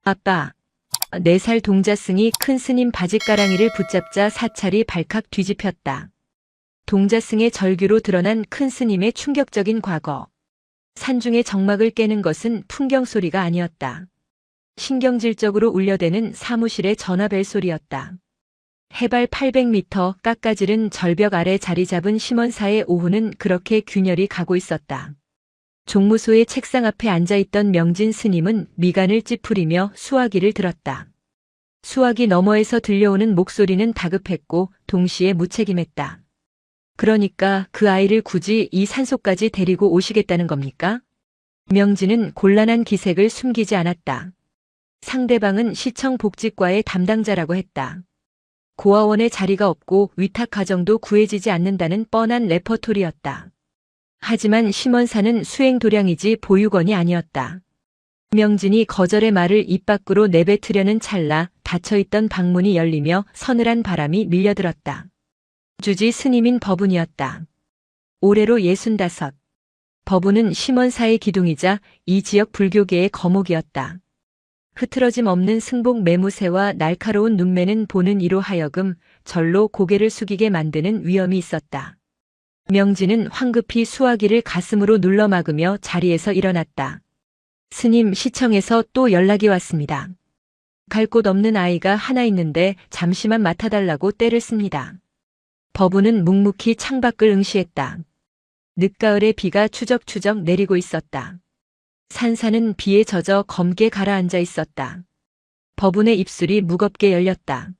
아빠, 4살 동자승이 큰 스님 바짓가랑이를 붙잡자 사찰이 발칵 뒤집혔다. 동자승의 절규로 드러난 큰 스님의 충격적인 과거. 산중의 정막을 깨는 것은 풍경 소리가 아니었다. 신경질적으로 울려대는 사무실의 전화벨 소리였다. 해발 800m 깎아지른 절벽 아래 자리 잡은 심원사의 오후는 그렇게 균열이 가고 있었다. 종무소의 책상 앞에 앉아있던 명진 스님은 미간을 찌푸리며 수화기를 들었다. 수화기 너머에서 들려오는 목소리는 다급했고 동시에 무책임했다. 그러니까 그 아이를 굳이 이 산속까지 데리고 오시겠다는 겁니까? 명진은 곤란한 기색을 숨기지 않았다. 상대방은 시청 복지과의 담당자라고 했다. 고아원에 자리가 없고 위탁 가정도 구해지지 않는다는 뻔한 레퍼토리였다. 하지만 심원사는 수행도량이지 보육원이 아니었다. 명진이 거절의 말을 입 밖으로 내뱉으려는 찰나 닫혀있던 방문이 열리며 서늘한 바람이 밀려들었다. 주지 스님인 법운이었다. 올해로 65. 법운은 심원사의 기둥이자 이 지역 불교계의 거목이었다. 흐트러짐 없는 승복 매무새와 날카로운 눈매는 보는 이로 하여금 절로 고개를 숙이게 만드는 위엄이 있었다. 명진은 황급히 수화기를 가슴으로 눌러 막으며 자리에서 일어났다. 스님, 시청에서 또 연락이 왔습니다. 갈 곳 없는 아이가 하나 있는데 잠시만 맡아달라고 떼를 씁니다. 법운은 묵묵히 창밖을 응시했다. 늦가을에 비가 추적추적 내리고 있었다. 산사는 비에 젖어 검게 가라앉아 있었다. 법운의 입술이 무겁게 열렸다.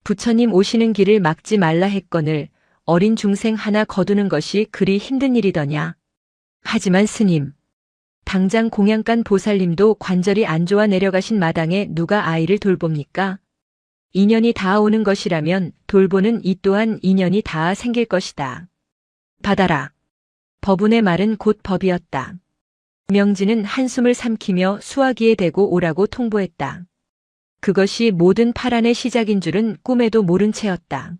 부처님 오시는 길을 막지 말라 했거늘 어린 중생 하나 거두는 것이 그리 힘든 일이더냐. 하지만 스님, 당장 공양간 보살님도 관절이 안 좋아 내려가신 마당에 누가 아이를 돌봅니까? 인연이 닿아오는 것이라면 돌보는 이 또한 인연이 닿아 생길 것이다. 받아라. 법운의 말은 곧 법이었다. 명진은 한숨을 삼키며 수화기에 대고 오라고 통보했다. 그것이 모든 파란의 시작인 줄은 꿈에도 모른 채였다.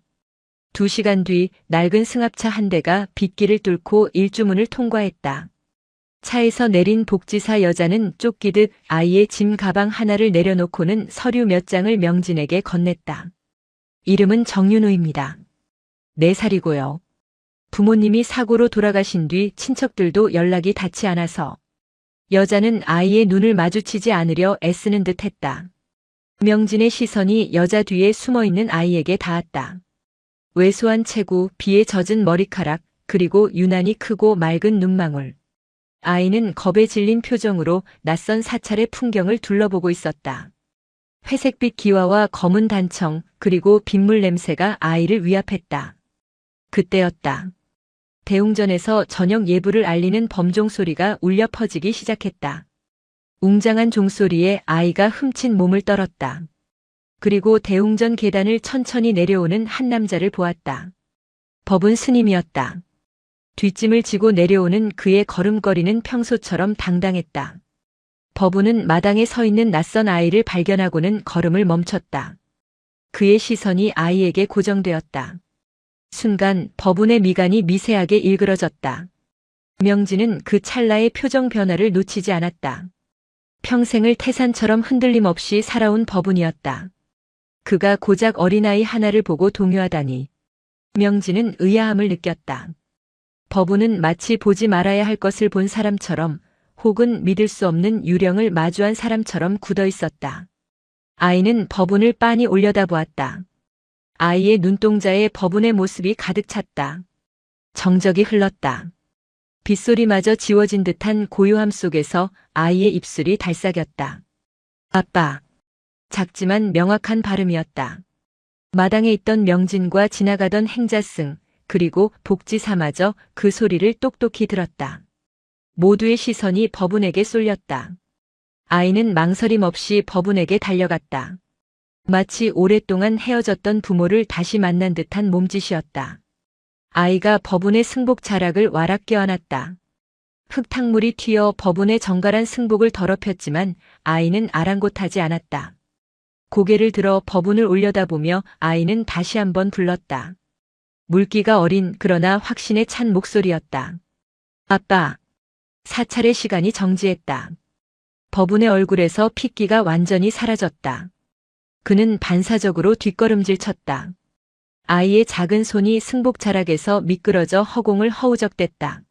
2시간 뒤 낡은 승합차 한 대가 빗길을 뚫고 일주문을 통과했다. 차에서 내린 복지사 여자는 쫓기듯 아이의 짐 가방 하나를 내려놓고는 서류 몇 장을 명진에게 건넸다. 이름은 정윤우입니다. 4살이고요. 부모님이 사고로 돌아가신 뒤 친척들도 연락이 닿지 않아서. 여자는 아이의 눈을 마주치지 않으려 애쓰는 듯 했다. 명진의 시선이 여자 뒤에 숨어있는 아이에게 닿았다. 왜소한 체구, 비에 젖은 머리카락, 그리고 유난히 크고 맑은 눈망울. 아이는 겁에 질린 표정으로 낯선 사찰의 풍경을 둘러보고 있었다. 회색빛 기와와 검은 단청, 그리고 빗물 냄새가 아이를 위압했다. 그때였다. 대웅전에서 저녁 예불을 알리는 범종 소리가 울려 퍼지기 시작했다. 웅장한 종소리에 아이가 흠친 몸을 떨었다. 그리고 대웅전 계단을 천천히 내려오는 한 남자를 보았다. 법운 스님이었다. 뒷짐을 지고 내려오는 그의 걸음걸이는 평소처럼 당당했다. 법운은 마당에 서 있는 낯선 아이를 발견하고는 걸음을 멈췄다. 그의 시선이 아이에게 고정되었다. 순간 법운의 미간이 미세하게 일그러졌다. 명진은 그 찰나의 표정 변화를 놓치지 않았다. 평생을 태산처럼 흔들림 없이 살아온 법운이었다. 그가 고작 어린아이 하나를 보고 동요하다니. 명진은 의아함을 느꼈다. 법운은 마치 보지 말아야 할 것을 본 사람처럼 혹은 믿을 수 없는 유령을 마주한 사람처럼 굳어 있었다. 아이는 법운을 빤히 올려다보았다. 아이의 눈동자에 법운의 모습이 가득 찼다. 정적이 흘렀다. 빗소리마저 지워진 듯한 고요함 속에서 아이의 입술이 달싹였다. 아빠. 작지만 명확한 발음이었다. 마당에 있던 명진과 지나가던 행자승, 그리고 복지사마저 그 소리를 똑똑히 들었다. 모두의 시선이 법운에게 쏠렸다. 아이는 망설임 없이 법운에게 달려갔다. 마치 오랫동안 헤어졌던 부모를 다시 만난 듯한 몸짓이었다. 아이가 법운의 승복 자락을 와락 껴안았다. 흙탕물이 튀어 법운의 정갈한 승복을 더럽혔지만 아이는 아랑곳하지 않았다. 고개를 들어 법운을 올려다보며 아이는 다시 한번 불렀다. 물기가 어린 그러나 확신에 찬 목소리였다. 아빠. 사찰의 시간이 정지했다. 법운의 얼굴에서 핏기가 완전히 사라졌다. 그는 반사적으로 뒷걸음질 쳤다. 아이의 작은 손이 승복 자락에서 미끄러져 허공을 허우적댔다.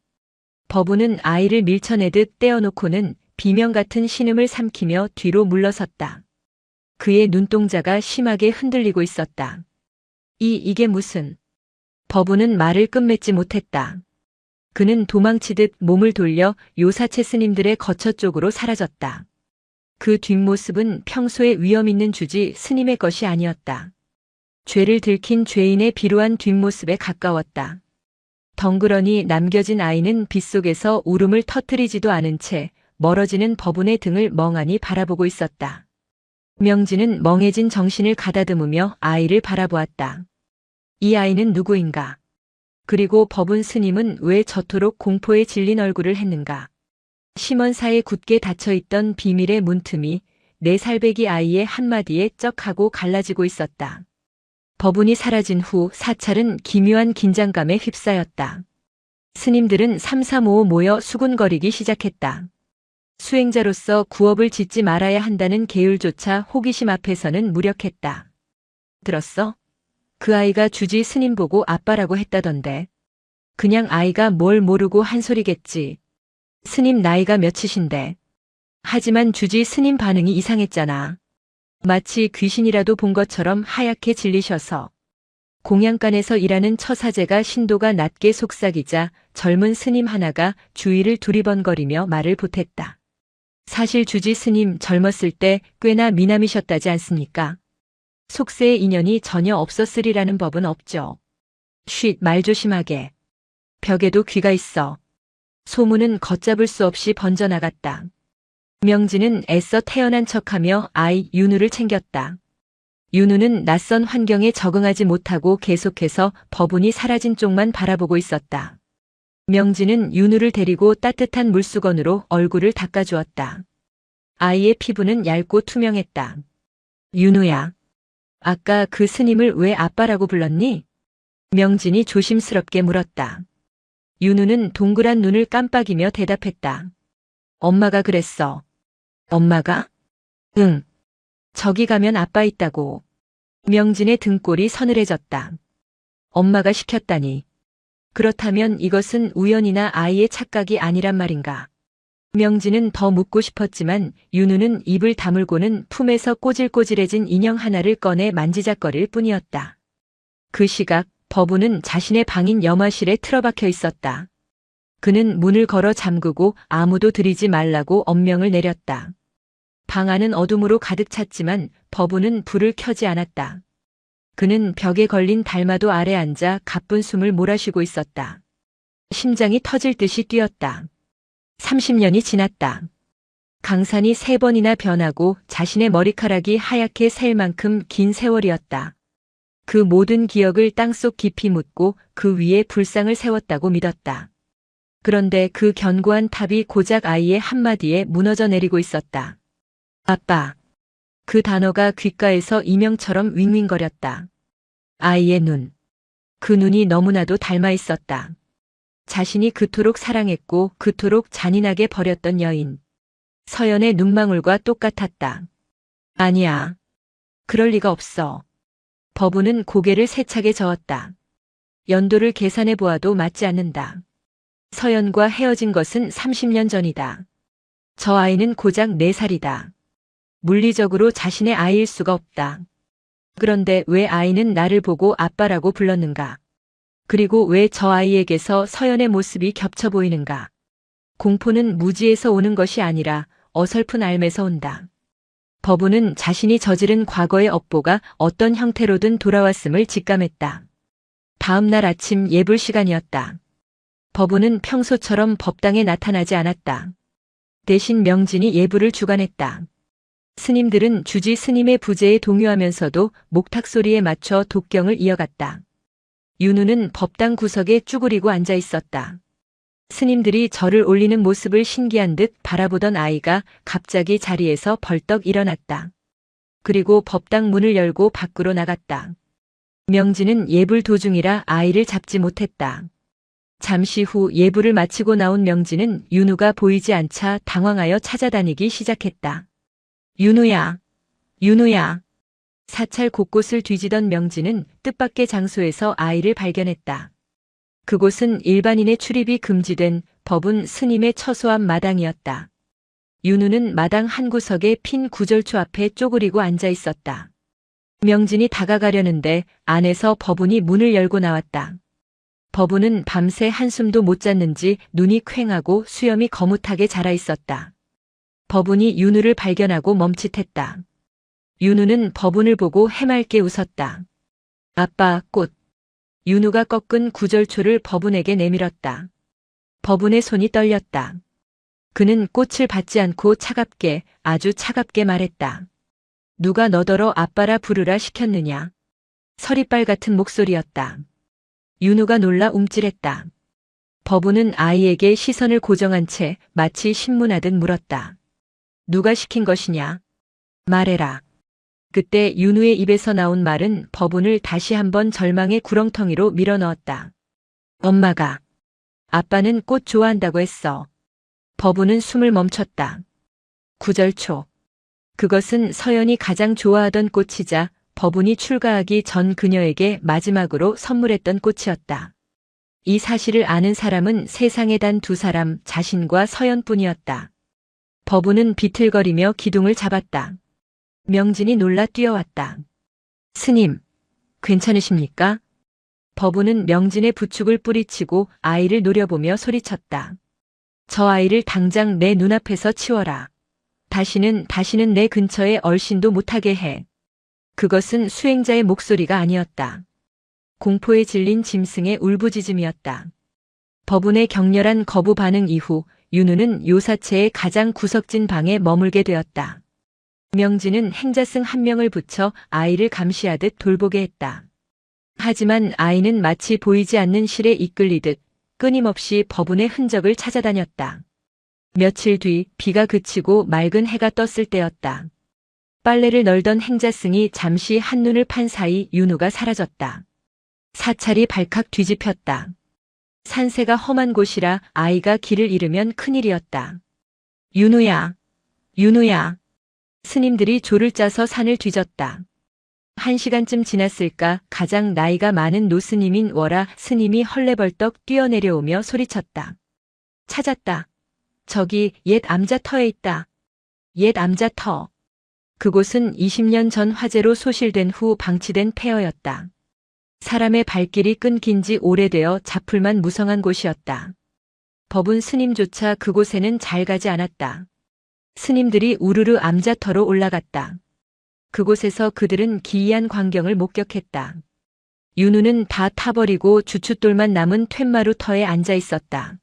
법운은 아이를 밀쳐내듯 떼어놓고는 비명 같은 신음을 삼키며 뒤로 물러섰다. 그의 눈동자가 심하게 흔들리고 있었다. 이게 무슨... 법운은 말을 끝맺지 못했다. 그는 도망치듯 몸을 돌려 요사체 스님들의 거처 쪽으로 사라졌다. 그 뒷모습은 평소에 위험 있는 주지 스님의 것이 아니었다. 죄를 들킨 죄인의 비루한 뒷모습에 가까웠다. 덩그러니 남겨진 아이는 빗속에서 울음을 터뜨리지도 않은 채 멀어지는 법운의 등을 멍하니 바라보고 있었다. 명진은 멍해진 정신을 가다듬으며 아이를 바라보았다. 이 아이는 누구인가? 그리고 법운 스님은 왜 저토록 공포에 질린 얼굴을 했는가? 심원사에 굳게 닫혀있던 비밀의 문틈이 4살배기 아이의 한마디에 쩍하고 갈라지고 있었다. 법운이 사라진 후 사찰은 기묘한 긴장감에 휩싸였다. 스님들은 삼삼오오 모여 수군거리기 시작했다. 수행자로서 구업을 짓지 말아야 한다는 계율조차 호기심 앞에서는 무력했다. 들었어? 그 아이가 주지 스님 보고 아빠라고 했다던데. 그냥 아이가 뭘 모르고 한 소리겠지. 스님 나이가 몇이신데. 하지만 주지 스님 반응이 이상했잖아. 마치 귀신이라도 본 것처럼 하얗게 질리셔서. 공양간에서 일하는 처사제가 신도가 낮게 속삭이자 젊은 스님 하나가 주위를 두리번거리며 말을 보탰다. 사실 주지 스님 젊었을 때 꽤나 미남이셨다지 않습니까? 속세의 인연이 전혀 없었으리라는 법은 없죠. 쉿, 말 조심하게. 벽에도 귀가 있어. 소문은 걷잡을 수 없이 번져나갔다. 명진은 애써 태어난 척하며 아이 윤우를 챙겼다. 윤우는 낯선 환경에 적응하지 못하고 계속해서 법운이 사라진 쪽만 바라보고 있었다. 명진은 윤우를 데리고 따뜻한 물수건으로 얼굴을 닦아주었다. 아이의 피부는 얇고 투명했다. 윤우야, 아까 그 스님을 왜 아빠라고 불렀니? 명진이 조심스럽게 물었다. 윤우는 동그란 눈을 깜빡이며 대답했다. 엄마가 그랬어. 엄마가? 응. 저기 가면 아빠 있다고. 명진의 등골이 서늘해졌다. 엄마가 시켰다니. 그렇다면 이것은 우연이나 아이의 착각이 아니란 말인가. 명진은 더 묻고 싶었지만 윤우는 입을 다물고는 품에서 꼬질꼬질해진 인형 하나를 꺼내 만지작거릴 뿐이었다. 그 시각 법운은 자신의 방인 염화실에 틀어박혀 있었다. 그는 문을 걸어 잠그고 아무도 들이지 말라고 엄명을 내렸다. 방 안은 어둠으로 가득 찼지만 법운은 불을 켜지 않았다. 그는 벽에 걸린 달마도 아래 앉아 가쁜 숨을 몰아쉬고 있었다. 심장이 터질 듯이 뛰었다. 30년이 지났다. 강산이 3번이나 변하고 자신의 머리카락이 하얗게 셀 만큼 긴 세월이었다. 그 모든 기억을 땅속 깊이 묻고 그 위에 불상을 세웠다고 믿었다. 그런데 그 견고한 탑이 고작 아이의 한마디에 무너져 내리고 있었다. 아빠. 그 단어가 귓가에서 이명처럼 윙윙거렸다. 아이의 눈. 그 눈이 너무나도 닮아 있었다. 자신이 그토록 사랑했고 그토록 잔인하게 버렸던 여인. 서연의 눈망울과 똑같았다. 아니야. 그럴 리가 없어. 법운은 고개를 세차게 저었다. 연도를 계산해 보아도 맞지 않는다. 서연과 헤어진 것은 30년 전이다. 저 아이는 고작 4살이다. 물리적으로 자신의 아이일 수가 없다. 그런데 왜 아이는 나를 보고 아빠라고 불렀는가? 그리고 왜 저 아이에게서 서연의 모습이 겹쳐 보이는가? 공포는 무지에서 오는 것이 아니라 어설픈 앓매서 온다. 법운은 자신이 저지른 과거의 업보가 어떤 형태로든 돌아왔음을 직감했다. 다음 날 아침 예불 시간이었다. 법운은 평소처럼 법당에 나타나지 않았다. 대신 명진이 예불을 주관했다. 스님들은 주지 스님의 부재에 동요하면서도 목탁 소리에 맞춰 독경을 이어갔다. 윤우는 법당 구석에 쭈그리고 앉아 있었다. 스님들이 절을 올리는 모습을 신기한 듯 바라보던 아이가 갑자기 자리에서 벌떡 일어났다. 그리고 법당 문을 열고 밖으로 나갔다. 명진은 예불 도중이라 아이를 잡지 못했다. 잠시 후 예불을 마치고 나온 명진은 윤우가 보이지 않자 당황하여 찾아다니기 시작했다. 윤우야, 윤우야. 사찰 곳곳을 뒤지던 명진은 뜻밖의 장소에서 아이를 발견했다. 그곳은 일반인의 출입이 금지된 법운 스님의 처소한 마당이었다. 윤우는 마당 한 구석에 핀 구절초 앞에 쪼그리고 앉아 있었다. 명진이 다가가려는데 안에서 법운이 문을 열고 나왔다. 법운은 밤새 한숨도 못 잤는지 눈이 퀭하고 수염이 거뭇하게 자라 있었다. 법운이 윤우를 발견하고 멈칫했다. 윤우는 법운을 보고 해맑게 웃었다. 아빠, 꽃. 윤우가 꺾은 구절초를 법운에게 내밀었다. 법운의 손이 떨렸다. 그는 꽃을 받지 않고 차갑게, 아주 차갑게 말했다. 누가 너더러 아빠라 부르라 시켰느냐. 서리빨 같은 목소리였다. 윤우가 놀라 움찔했다. 법운은 아이에게 시선을 고정한 채 마치 신문하듯 물었다. 누가 시킨 것이냐? 말해라. 그때 윤우의 입에서 나온 말은 법운을 다시 한번 절망의 구렁텅이로 밀어넣었다. 엄마가. 아빠는 꽃 좋아한다고 했어. 법운은 숨을 멈췄다. 구절초. 그것은 서연이 가장 좋아하던 꽃이자 법운이 출가하기 전 그녀에게 마지막으로 선물했던 꽃이었다. 이 사실을 아는 사람은 세상에 단 두 사람, 자신과 서연뿐이었다. 법운은 비틀거리며 기둥을 잡았다. 명진이 놀라 뛰어왔다. 스님, 괜찮으십니까? 법운은 명진의 부축을 뿌리치고 아이를 노려보며 소리쳤다. 저 아이를 당장 내 눈앞에서 치워라. 다시는 내 근처에 얼씬도 못하게 해. 그것은 수행자의 목소리가 아니었다. 공포에 질린 짐승의 울부짖음이었다. 법운의 격렬한 거부 반응 이후 윤우는 요사체의 가장 구석진 방에 머물게 되었다. 명진은 행자승 한 명을 붙여 아이를 감시하듯 돌보게 했다. 하지만 아이는 마치 보이지 않는 실에 이끌리듯 끊임없이 법운의 흔적을 찾아다녔다. 며칠 뒤 비가 그치고 맑은 해가 떴을 때였다. 빨래를 널던 행자승이 잠시 한눈을 판 사이 윤우가 사라졌다. 사찰이 발칵 뒤집혔다. 산세가 험한 곳이라 아이가 길을 잃으면 큰일이었다. 윤우야, 윤우야. 스님들이 조를 짜서 산을 뒤졌다. 1시간쯤 지났을까 가장 나이가 많은 노스님인 월하 스님이 헐레벌떡 뛰어내려오며 소리쳤다. 찾았다. 저기 옛 암자터에 있다. 옛 암자터. 그곳은 20년 전 화재로 소실된 후 방치된 폐허였다. 사람의 발길이 끊긴 지 오래되어 자풀만 무성한 곳이었다. 법운 스님조차 그곳에는 잘 가지 않았다. 스님들이 우르르 암자터로 올라갔다. 그곳에서 그들은 기이한 광경을 목격했다. 윤우는 다 타버리고 주춧돌만 남은 툇마루 터에 앉아 있었다.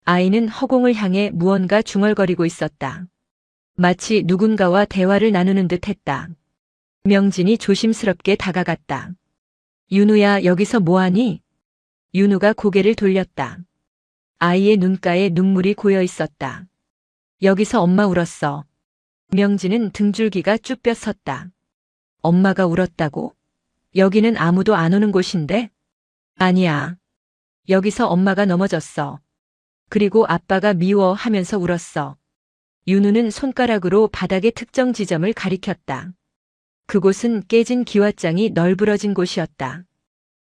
아이는 허공을 향해 무언가 중얼거리고 있었다. 마치 누군가와 대화를 나누는 듯 했다. 명진이 조심스럽게 다가갔다. 윤우야, 여기서 뭐하니? 윤우가 고개를 돌렸다. 아이의 눈가에 눈물이 고여 있었다. 여기서 엄마 울었어. 명진은 등줄기가 쭈뼛 섰다. 엄마가 울었다고? 여기는 아무도 안 오는 곳인데? 아니야. 여기서 엄마가 넘어졌어. 그리고 아빠가 미워하면서 울었어. 윤우는 손가락으로 바닥의 특정 지점을 가리켰다. 그곳은 깨진 기와장이 널브러진 곳이었다.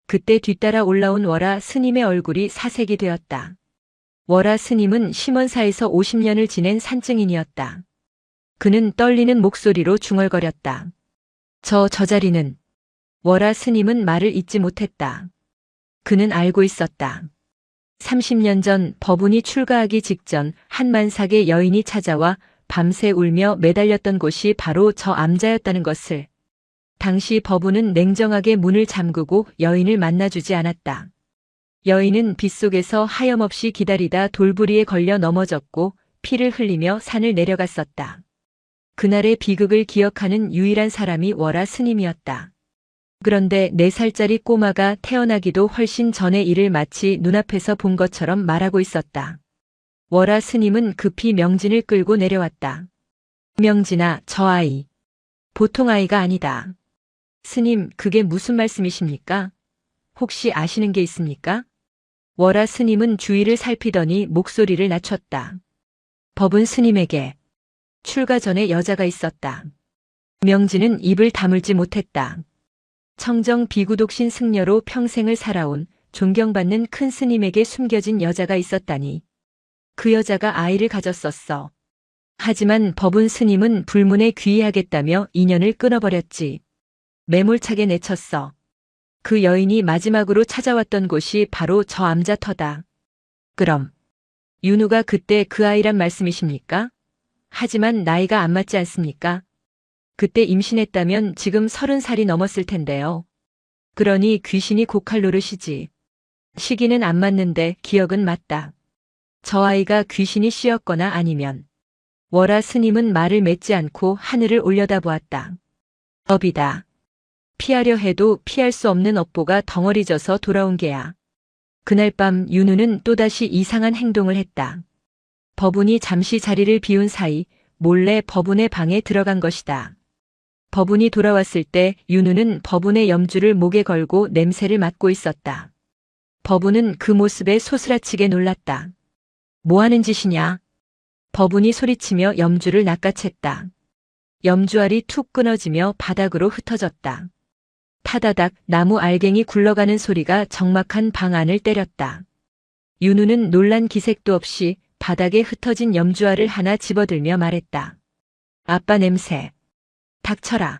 그때 뒤따라 올라온 월하 스님의 얼굴이 사색이 되었다. 월하 스님은 심원사에서 50년을 지낸 산증인이었다. 그는 떨리는 목소리로 중얼거렸다. 저 자리는. 월하 스님은 말을 잇지 못했다. 그는 알고 있었다. 30년 전 법운이 출가하기 직전 한 만삭의 여인이 찾아와 밤새 울며 매달렸던 곳이 바로 저 암자였다는 것을. 당시 법운은 냉정하게 문을 잠그고 여인을 만나주지 않았다. 여인은 빗속에서 하염없이 기다리다 돌부리에 걸려 넘어졌고 피를 흘리며 산을 내려갔었다. 그날의 비극을 기억하는 유일한 사람이 월하 스님이었다. 그런데 4살짜리 꼬마가 태어나기도 훨씬 전의 일을 마치 눈앞에서 본 것처럼 말하고 있었다. 월하 스님은 급히 명진을 끌고 내려왔다. 명진아, 저 아이. 보통 아이가 아니다. 스님, 그게 무슨 말씀이십니까? 혹시 아시는 게 있습니까? 월화 스님은 주위를 살피더니 목소리를 낮췄다. 법은 스님에게 출가 전에 여자가 있었다. 명진은 입을 다물지 못했다. 청정 비구독신 승려로 평생을 살아온 존경받는 큰 스님에게 숨겨진 여자가 있었다니. 그 여자가 아이를 가졌었어. 하지만 법운 스님은 불문에 귀의하겠다며 인연을 끊어버렸지. 매몰차게 내쳤어. 그 여인이 마지막으로 찾아왔던 곳이 바로 저 암자터다. 그럼 윤우가 그때 그 아이란 말씀이십니까? 하지만 나이가 안 맞지 않습니까? 그때 임신했다면 지금 30살이 넘었을 텐데요. 그러니 귀신이 고칼 노릇이지. 시기는 안 맞는데 기억은 맞다. 저 아이가 귀신이 씌었거나 아니면. 월화 스님은 말을 맺지 않고 하늘을 올려다보았다. 업이다. 피하려 해도 피할 수 없는 업보가 덩어리져서 돌아온 게야. 그날 밤 윤우는 또다시 이상한 행동을 했다. 법운이 잠시 자리를 비운 사이 몰래 법운의 방에 들어간 것이다. 법운이 돌아왔을 때 윤우는 법운의 염주를 목에 걸고 냄새를 맡고 있었다. 법운은 그 모습에 소스라치게 놀랐다. 뭐 하는 짓이냐? 법운이 소리치며 염주를 낚아챘다. 염주알이 툭 끊어지며 바닥으로 흩어졌다. 타다닥 나무 알갱이 굴러가는 소리가 적막한 방 안을 때렸다. 윤우는 놀란 기색도 없이 바닥에 흩어진 염주알을 하나 집어들며 말했다. 아빠 냄새. 닥쳐라.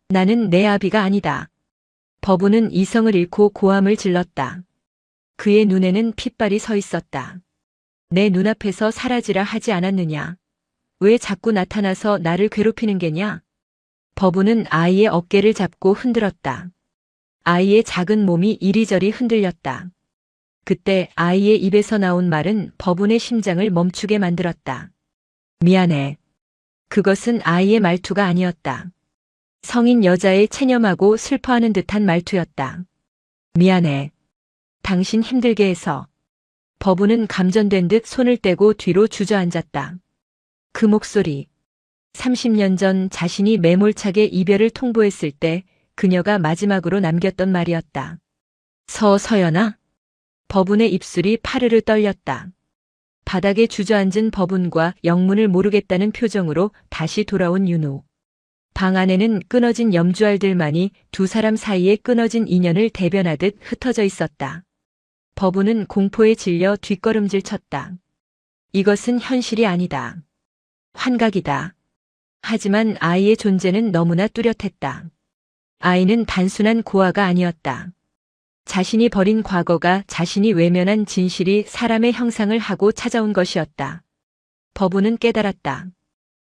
나는 내 아비가 아니다. 법운은 이성을 잃고 고함을 질렀다. 그의 눈에는 핏발이 서 있었다. 내 눈앞에서 사라지라 하지 않았느냐. 왜 자꾸 나타나서 나를 괴롭히는 게냐? 법운은 아이의 어깨를 잡고 흔들었다. 아이의 작은 몸이 이리저리 흔들렸다. 그때 아이의 입에서 나온 말은 법운의 심장을 멈추게 만들었다. 미안해. 그것은 아이의 말투가 아니었다. 성인 여자의 체념하고 슬퍼하는 듯한 말투였다. 미안해. 당신 힘들게 해서. 법운은 감전된 듯 손을 떼고 뒤로 주저앉았다. 그 목소리. 30년 전 자신이 매몰차게 이별을 통보했을 때 그녀가 마지막으로 남겼던 말이었다. 서연아? 법운의 입술이 파르르 떨렸다. 바닥에 주저앉은 법운과 영문을 모르겠다는 표정으로 다시 돌아온 윤우. 방 안에는 끊어진 염주알들만이 두 사람 사이에 끊어진 인연을 대변하듯 흩어져 있었다. 법운은 공포에 질려 뒷걸음질 쳤다. 이것은 현실이 아니다. 환각이다. 하지만 아이의 존재는 너무나 뚜렷했다. 아이는 단순한 고아가 아니었다. 자신이 버린 과거가 자신이 외면한 진실이 사람의 형상을 하고 찾아온 것이었다. 법운은 깨달았다.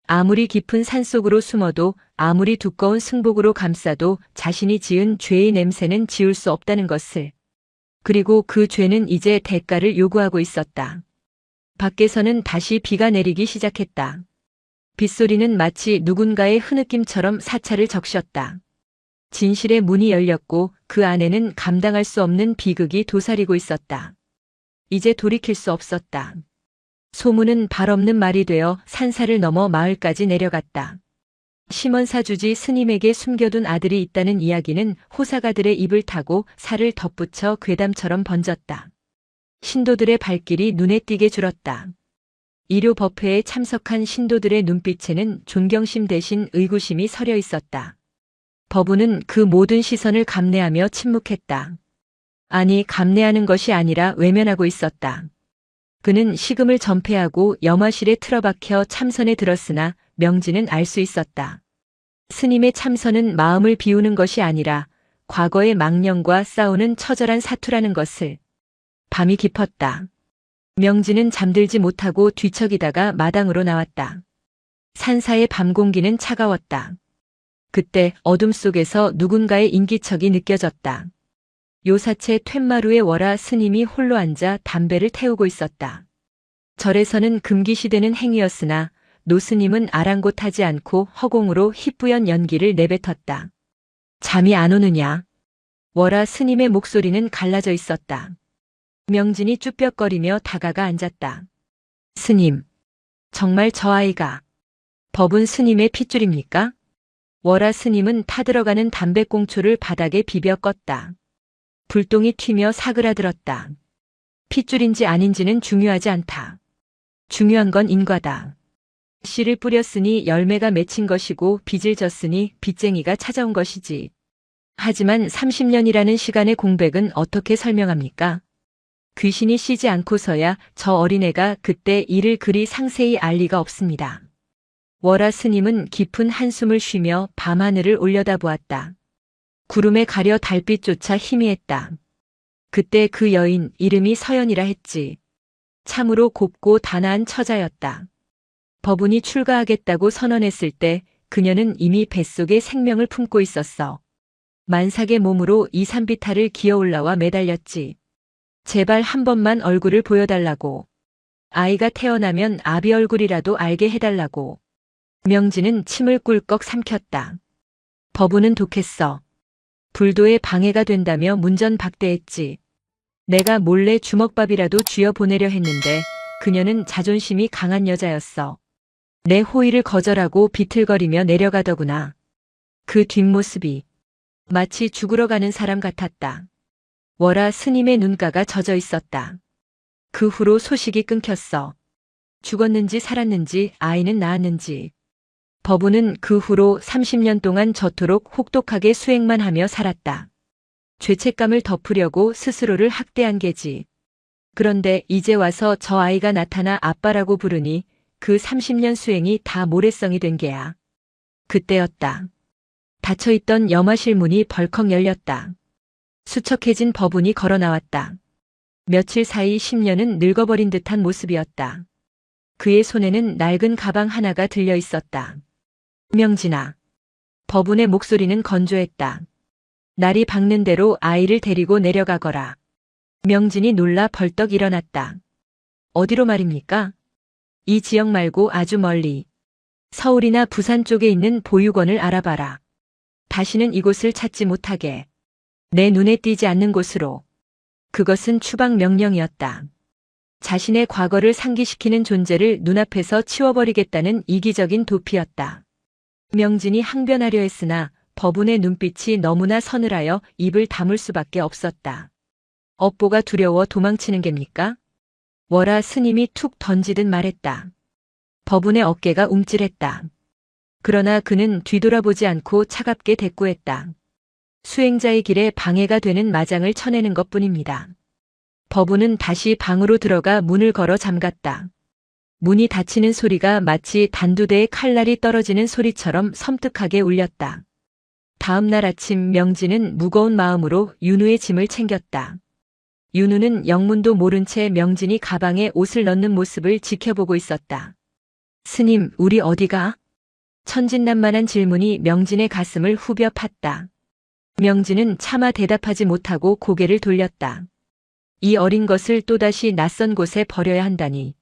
아무리 깊은 산속으로 숨어도 아무리 두꺼운 승복으로 감싸도 자신이 지은 죄의 냄새는 지울 수 없다는 것을. 그리고 그 죄는 이제 대가를 요구하고 있었다. 밖에서는 다시 비가 내리기 시작했다. 빗소리는 마치 누군가의 흐느낌처럼 사찰을 적셨다. 진실의 문이 열렸고 그 안에는 감당할 수 없는 비극이 도사리고 있었다. 이제 돌이킬 수 없었다. 소문은 발 없는 말이 되어 산사를 넘어 마을까지 내려갔다. 심원사주지 스님에게 숨겨둔 아들이 있다는 이야기는 호사가들의 입을 타고 살을 덧붙여 괴담처럼 번졌다. 신도들의 발길이 눈에 띄게 줄었다. 일요법회에 참석한 신도들의 눈빛에는 존경심 대신 의구심이 서려 있었다. 법운은 그 모든 시선을 감내하며 침묵했다. 아니, 감내하는 것이 아니라 외면하고 있었다. 그는 식음을 전폐하고 염화실에 틀어박혀 참선에 들었으나 명진은 알 수 있었다. 스님의 참선은 마음을 비우는 것이 아니라 과거의 망령과 싸우는 처절한 사투라는 것을. 밤이 깊었다. 명진은 잠들지 못하고 뒤척이다가 마당으로 나왔다. 산사의 밤 공기는 차가웠다. 그때 어둠 속에서 누군가의 인기척이 느껴졌다. 요사체 툇마루의 월화 스님이 홀로 앉아 담배를 태우고 있었다. 절에서는 금기시되는 행위였으나 노스님은 아랑곳하지 않고 허공으로 희뿌연 연기를 내뱉었다. 잠이 안 오느냐? 월화 스님의 목소리는 갈라져 있었다. 명진이 쭈뼛거리며 다가가 앉았다. 스님, 정말 저 아이가 법운 스님의 핏줄입니까? 월화 스님은 타들어가는 담배꽁초를 바닥에 비벼 껐다. 불똥이 튀며 사그라들었다. 핏줄인지 아닌지는 중요하지 않다. 중요한 건 인과다. 씨를 뿌렸으니 열매가 맺힌 것이고 빚을 졌으니 빚쟁이가 찾아온 것이지. 하지만 30년이라는 시간의 공백은 어떻게 설명합니까? 귀신이 쉬지 않고서야 저 어린애가 그때 일을 그리 상세히 알 리가 없습니다. 월화 스님은 깊은 한숨을 쉬며 밤하늘을 올려다보았다. 구름에 가려 달빛조차 희미했다. 그때 그 여인 이름이 서연이라 했지. 참으로 곱고 단아한 처자였다. 법운이 출가하겠다고 선언했을 때 그녀는 이미 뱃속에 생명을 품고 있었어. 만삭의 몸으로 이산비탈을 기어올라와 매달렸지. 제발 한 번만 얼굴을 보여달라고. 아이가 태어나면 아비 얼굴이라도 알게 해달라고. 명진은 침을 꿀꺽 삼켰다. 법운은 독했어. 불도에 방해가 된다며 문전박대했지. 내가 몰래 주먹밥이라도 쥐어 보내려 했는데 그녀는 자존심이 강한 여자였어. 내 호의를 거절하고 비틀거리며 내려가더구나. 그 뒷모습이 마치 죽으러 가는 사람 같았다. 월화 스님의 눈가가 젖어 있었다. 그 후로 소식이 끊겼어. 죽었는지 살았는지 아이는 낳았는지. 법운은 그 후로 30년 동안 저토록 혹독하게 수행만 하며 살았다. 죄책감을 덮으려고 스스로를 학대한 게지. 그런데 이제 와서 저 아이가 나타나 아빠라고 부르니 그 30년 수행이 다 모래성이 된 게야. 그때였다. 닫혀있던 염화실 문이 벌컥 열렸다. 수척해진 법운이 걸어 나왔다. 며칠 사이 10년은 늙어버린 듯한 모습이었다. 그의 손에는 낡은 가방 하나가 들려 있었다. 명진아. 법운의 목소리는 건조했다. 날이 밝는 대로 아이를 데리고 내려가거라. 명진이 놀라 벌떡 일어났다. 어디로 말입니까? 이 지역 말고 아주 멀리. 서울이나 부산 쪽에 있는 보육원을 알아봐라. 다시는 이곳을 찾지 못하게. 내 눈에 띄지 않는 곳으로. 그것은 추방 명령이었다. 자신의 과거를 상기시키는 존재를 눈앞에서 치워버리겠다는 이기적인 도피였다. 명진이 항변하려 했으나 법운의 눈빛이 너무나 서늘하여 입을 다물 수밖에 없었다. 업보가 두려워 도망치는 겁니까? 월화 스님이 툭 던지듯 말했다. 법운의 어깨가 움찔했다. 그러나 그는 뒤돌아보지 않고 차갑게 대꾸했다. 수행자의 길에 방해가 되는 마장을 쳐내는 것뿐입니다. 법운은 다시 방으로 들어가 문을 걸어 잠갔다. 문이 닫히는 소리가 마치 단두대에 칼날이 떨어지는 소리처럼 섬뜩하게 울렸다. 다음 날 아침 명진은 무거운 마음으로 윤우의 짐을 챙겼다. 윤우는 영문도 모른 채 명진이 가방에 옷을 넣는 모습을 지켜보고 있었다. 스님, 우리 어디가? 천진난만한 질문이 명진의 가슴을 후벼 팠다. 명진은 차마 대답하지 못하고 고개를 돌렸다. 이 어린 것을 또다시 낯선 곳에 버려야 한다니.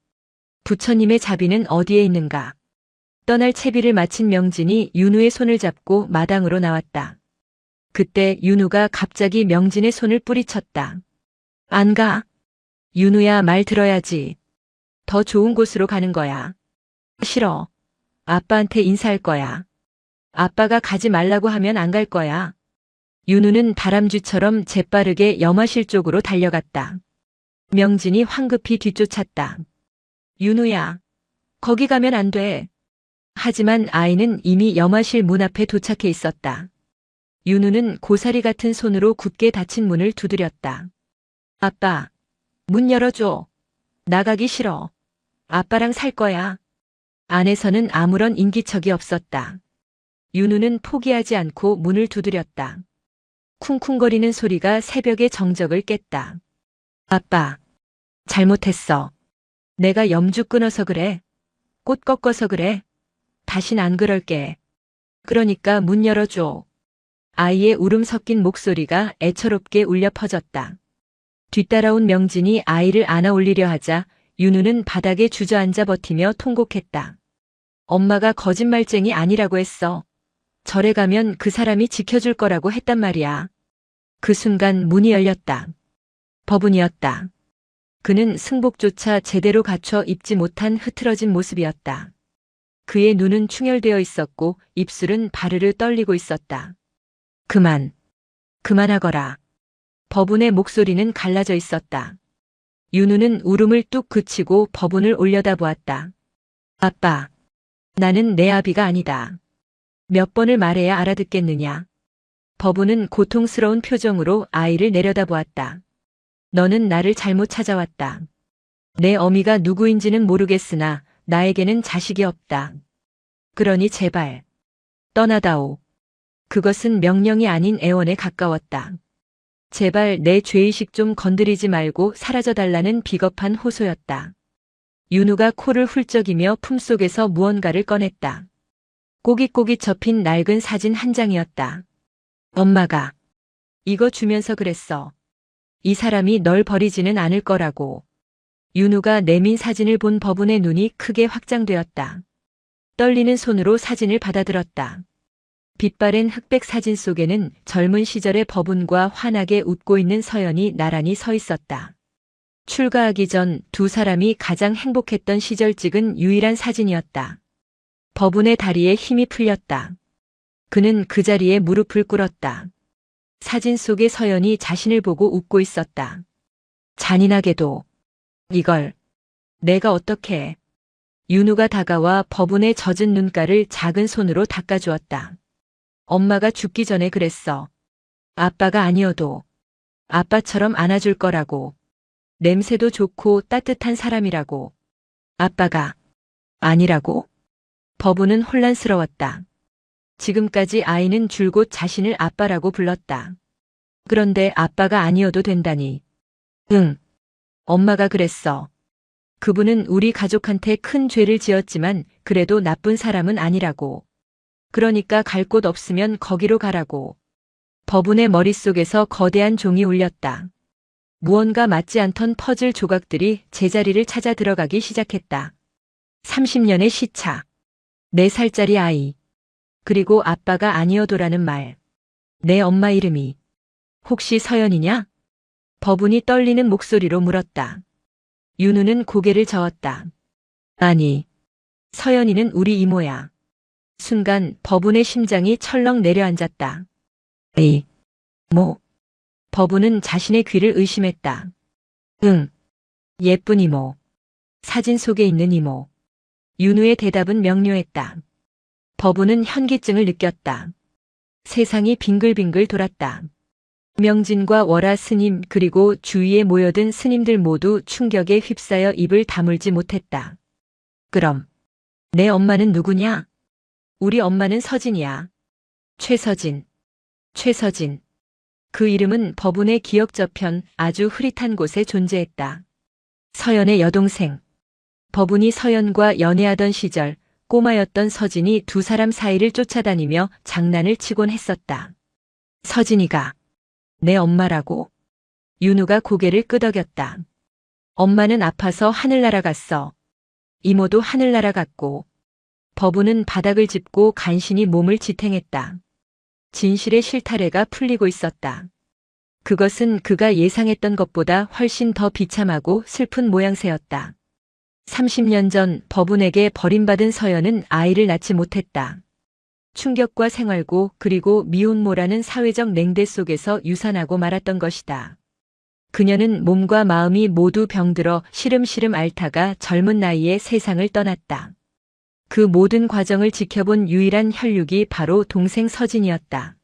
부처님의 자비는 어디에 있는가? 떠날 채비를 마친 명진이 윤우의 손을 잡고 마당으로 나왔다. 그때 윤우가 갑자기 명진의 손을 뿌리쳤다. 안 가. 윤우야, 말 들어야지. 더 좋은 곳으로 가는 거야. 싫어. 아빠한테 인사할 거야. 아빠가 가지 말라고 하면 안 갈 거야. 윤우는 다람쥐처럼 재빠르게 염화실 쪽으로 달려갔다. 명진이 황급히 뒤쫓았다. 윤우야, 거기 가면 안 돼. 하지만 아이는 이미 염화실 문 앞에 도착해 있었다. 윤우는 고사리 같은 손으로 굳게 닫힌 문을 두드렸다. 아빠, 문 열어줘. 나가기 싫어. 아빠랑 살 거야. 안에서는 아무런 인기척이 없었다. 윤우는 포기하지 않고 문을 두드렸다. 쿵쿵거리는 소리가 새벽의 정적을 깼다. 아빠, 잘못했어. 내가 염주 끊어서 그래. 꽃 꺾어서 그래. 다신 안 그럴게. 그러니까 문 열어줘. 아이의 울음 섞인 목소리가 애처롭게 울려 퍼졌다. 뒤따라온 명진이 아이를 안아 올리려 하자 윤우는 바닥에 주저앉아 버티며 통곡했다. 엄마가 거짓말쟁이 아니라고 했어. 절에 가면 그 사람이 지켜줄 거라고 했단 말이야. 그 순간 문이 열렸다. 법운이었다. 그는 승복조차 제대로 갖춰 입지 못한 흐트러진 모습이었다. 그의 눈은 충혈되어 있었고 입술은 바르르 떨리고 있었다. 그만하거라. 법운의 목소리는 갈라져 있었다. 윤우는 울음을 뚝 그치고 법운을 올려다보았다. 아빠, 나는 내 아비가 아니다. 몇 번을 말해야 알아듣겠느냐. 법운은 고통스러운 표정으로 아이를 내려다보았다. 너는 나를 잘못 찾아왔다. 내 어미가 누구인지는 모르겠으나 나에게는 자식이 없다. 그러니 제발 떠나다오. 그것은 명령이 아닌 애원에 가까웠다. 제발 내 죄의식 좀 건드리지 말고 사라져달라는 비겁한 호소였다. 윤우가 코를 훌쩍이며 품속에서 무언가를 꺼냈다. 꼬깃꼬깃 접힌 낡은 사진 한 장이었다. 엄마가 이거 주면서 그랬어. 이 사람이 널 버리지는 않을 거라고. 윤우가 내민 사진을 본 법운의 눈이 크게 확장되었다. 떨리는 손으로 사진을 받아들었다. 빛바랜 흑백 사진 속에는 젊은 시절의 법운과 환하게 웃고 있는 서연이 나란히 서 있었다. 출가하기 전 두 사람이 가장 행복했던 시절 찍은 유일한 사진이었다. 법운의 다리에 힘이 풀렸다. 그는 그 자리에 무릎을 꿇었다. 사진 속의 서연이 자신을 보고 웃고 있었다. 잔인하게도 이걸 내가 어떻게 해. 윤우가 다가와 법운의 젖은 눈가를 작은 손으로 닦아주었다. 엄마가 죽기 전에 그랬어. 아빠가 아니어도 아빠처럼 안아줄 거라고. 냄새도 좋고 따뜻한 사람이라고. 아빠가 아니라고? 법운은 혼란스러웠다. 지금까지 아이는 줄곧 자신을 아빠라고 불렀다. 그런데 아빠가 아니어도 된다니. 응. 엄마가 그랬어. 그분은 우리 가족한테 큰 죄를 지었지만 그래도 나쁜 사람은 아니라고. 그러니까 갈 곳 없으면 거기로 가라고. 법운의 머릿속에서 거대한 종이 울렸다. 무언가 맞지 않던 퍼즐 조각들이 제자리를 찾아 들어가기 시작했다. 30년의 시차. 4살짜리 아이. 그리고 아빠가 아니어도라는 말. 내 엄마 이름이 혹시 서연이냐? 법운이 떨리는 목소리로 물었다. 윤우는 고개를 저었다. 아니, 서연이는 우리 이모야. 순간 법운의 심장이 철렁 내려앉았다. 뭐? 법운은 자신의 귀를 의심했다. 응, 예쁜 이모. 사진 속에 있는 이모. 윤우의 대답은 명료했다. 법운은 현기증을 느꼈다. 세상이 빙글빙글 돌았다. 명진과 월하 스님 그리고 주위에 모여든 스님들 모두 충격에 휩싸여 입을 다물지 못했다. 그럼 내 엄마는 누구냐? 우리 엄마는 서진이야. 최서진. 최서진. 그 이름은 법운의 기억 저편 아주 흐릿한 곳에 존재했다. 서연의 여동생. 법운이 서연과 연애하던 시절 꼬마였던 서진이 두 사람 사이를 쫓아다니며 장난을 치곤 했었다. 서진이가 내 엄마라고? 윤우가 고개를 끄덕였다. 엄마는 아파서 하늘나라 갔어. 이모도 하늘나라 갔고. 법운은 바닥을 짚고 간신히 몸을 지탱했다. 진실의 실타래가 풀리고 있었다. 그것은 그가 예상했던 것보다 훨씬 더 비참하고 슬픈 모양새였다. 30년 전 법운에게 버림받은 서연은 아이를 낳지 못했다. 충격과 생활고 그리고 미혼모라는 사회적 냉대 속에서 유산하고 말았던 것이다. 그녀는 몸과 마음이 모두 병들어 시름시름 앓다가 젊은 나이에 세상을 떠났다. 그 모든 과정을 지켜본 유일한 혈육이 바로 동생 서진이었다.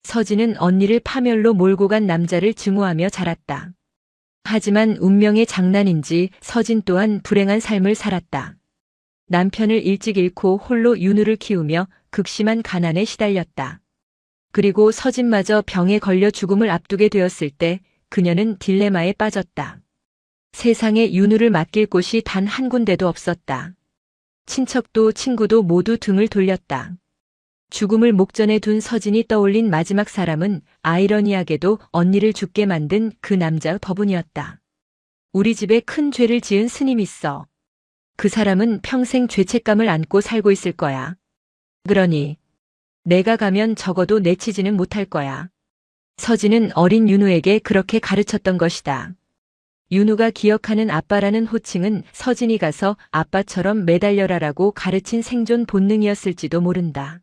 서진은 언니를 파멸로 몰고 간 남자를 증오하며 자랐다. 하지만 운명의 장난인지 서진 또한 불행한 삶을 살았다. 남편을 일찍 잃고 홀로 윤우를 키우며 극심한 가난에 시달렸다. 그리고 서진마저 병에 걸려 죽음을 앞두게 되었을 때 그녀는 딜레마에 빠졌다. 세상에 윤우를 맡길 곳이 단 한 군데도 없었다. 친척도 친구도 모두 등을 돌렸다. 죽음을 목전에 둔 서진이 떠올린 마지막 사람은 아이러니하게도 언니를 죽게 만든 그 남자 법운이었다. 우리 집에 큰 죄를 지은 스님이 있어. 그 사람은 평생 죄책감을 안고 살고 있을 거야. 그러니 내가 가면 적어도 내치지는 못할 거야. 서진은 어린 윤우에게 그렇게 가르쳤던 것이다. 윤우가 기억하는 아빠라는 호칭은 서진이 가서 아빠처럼 매달려라라고 가르친 생존 본능이었을지도 모른다.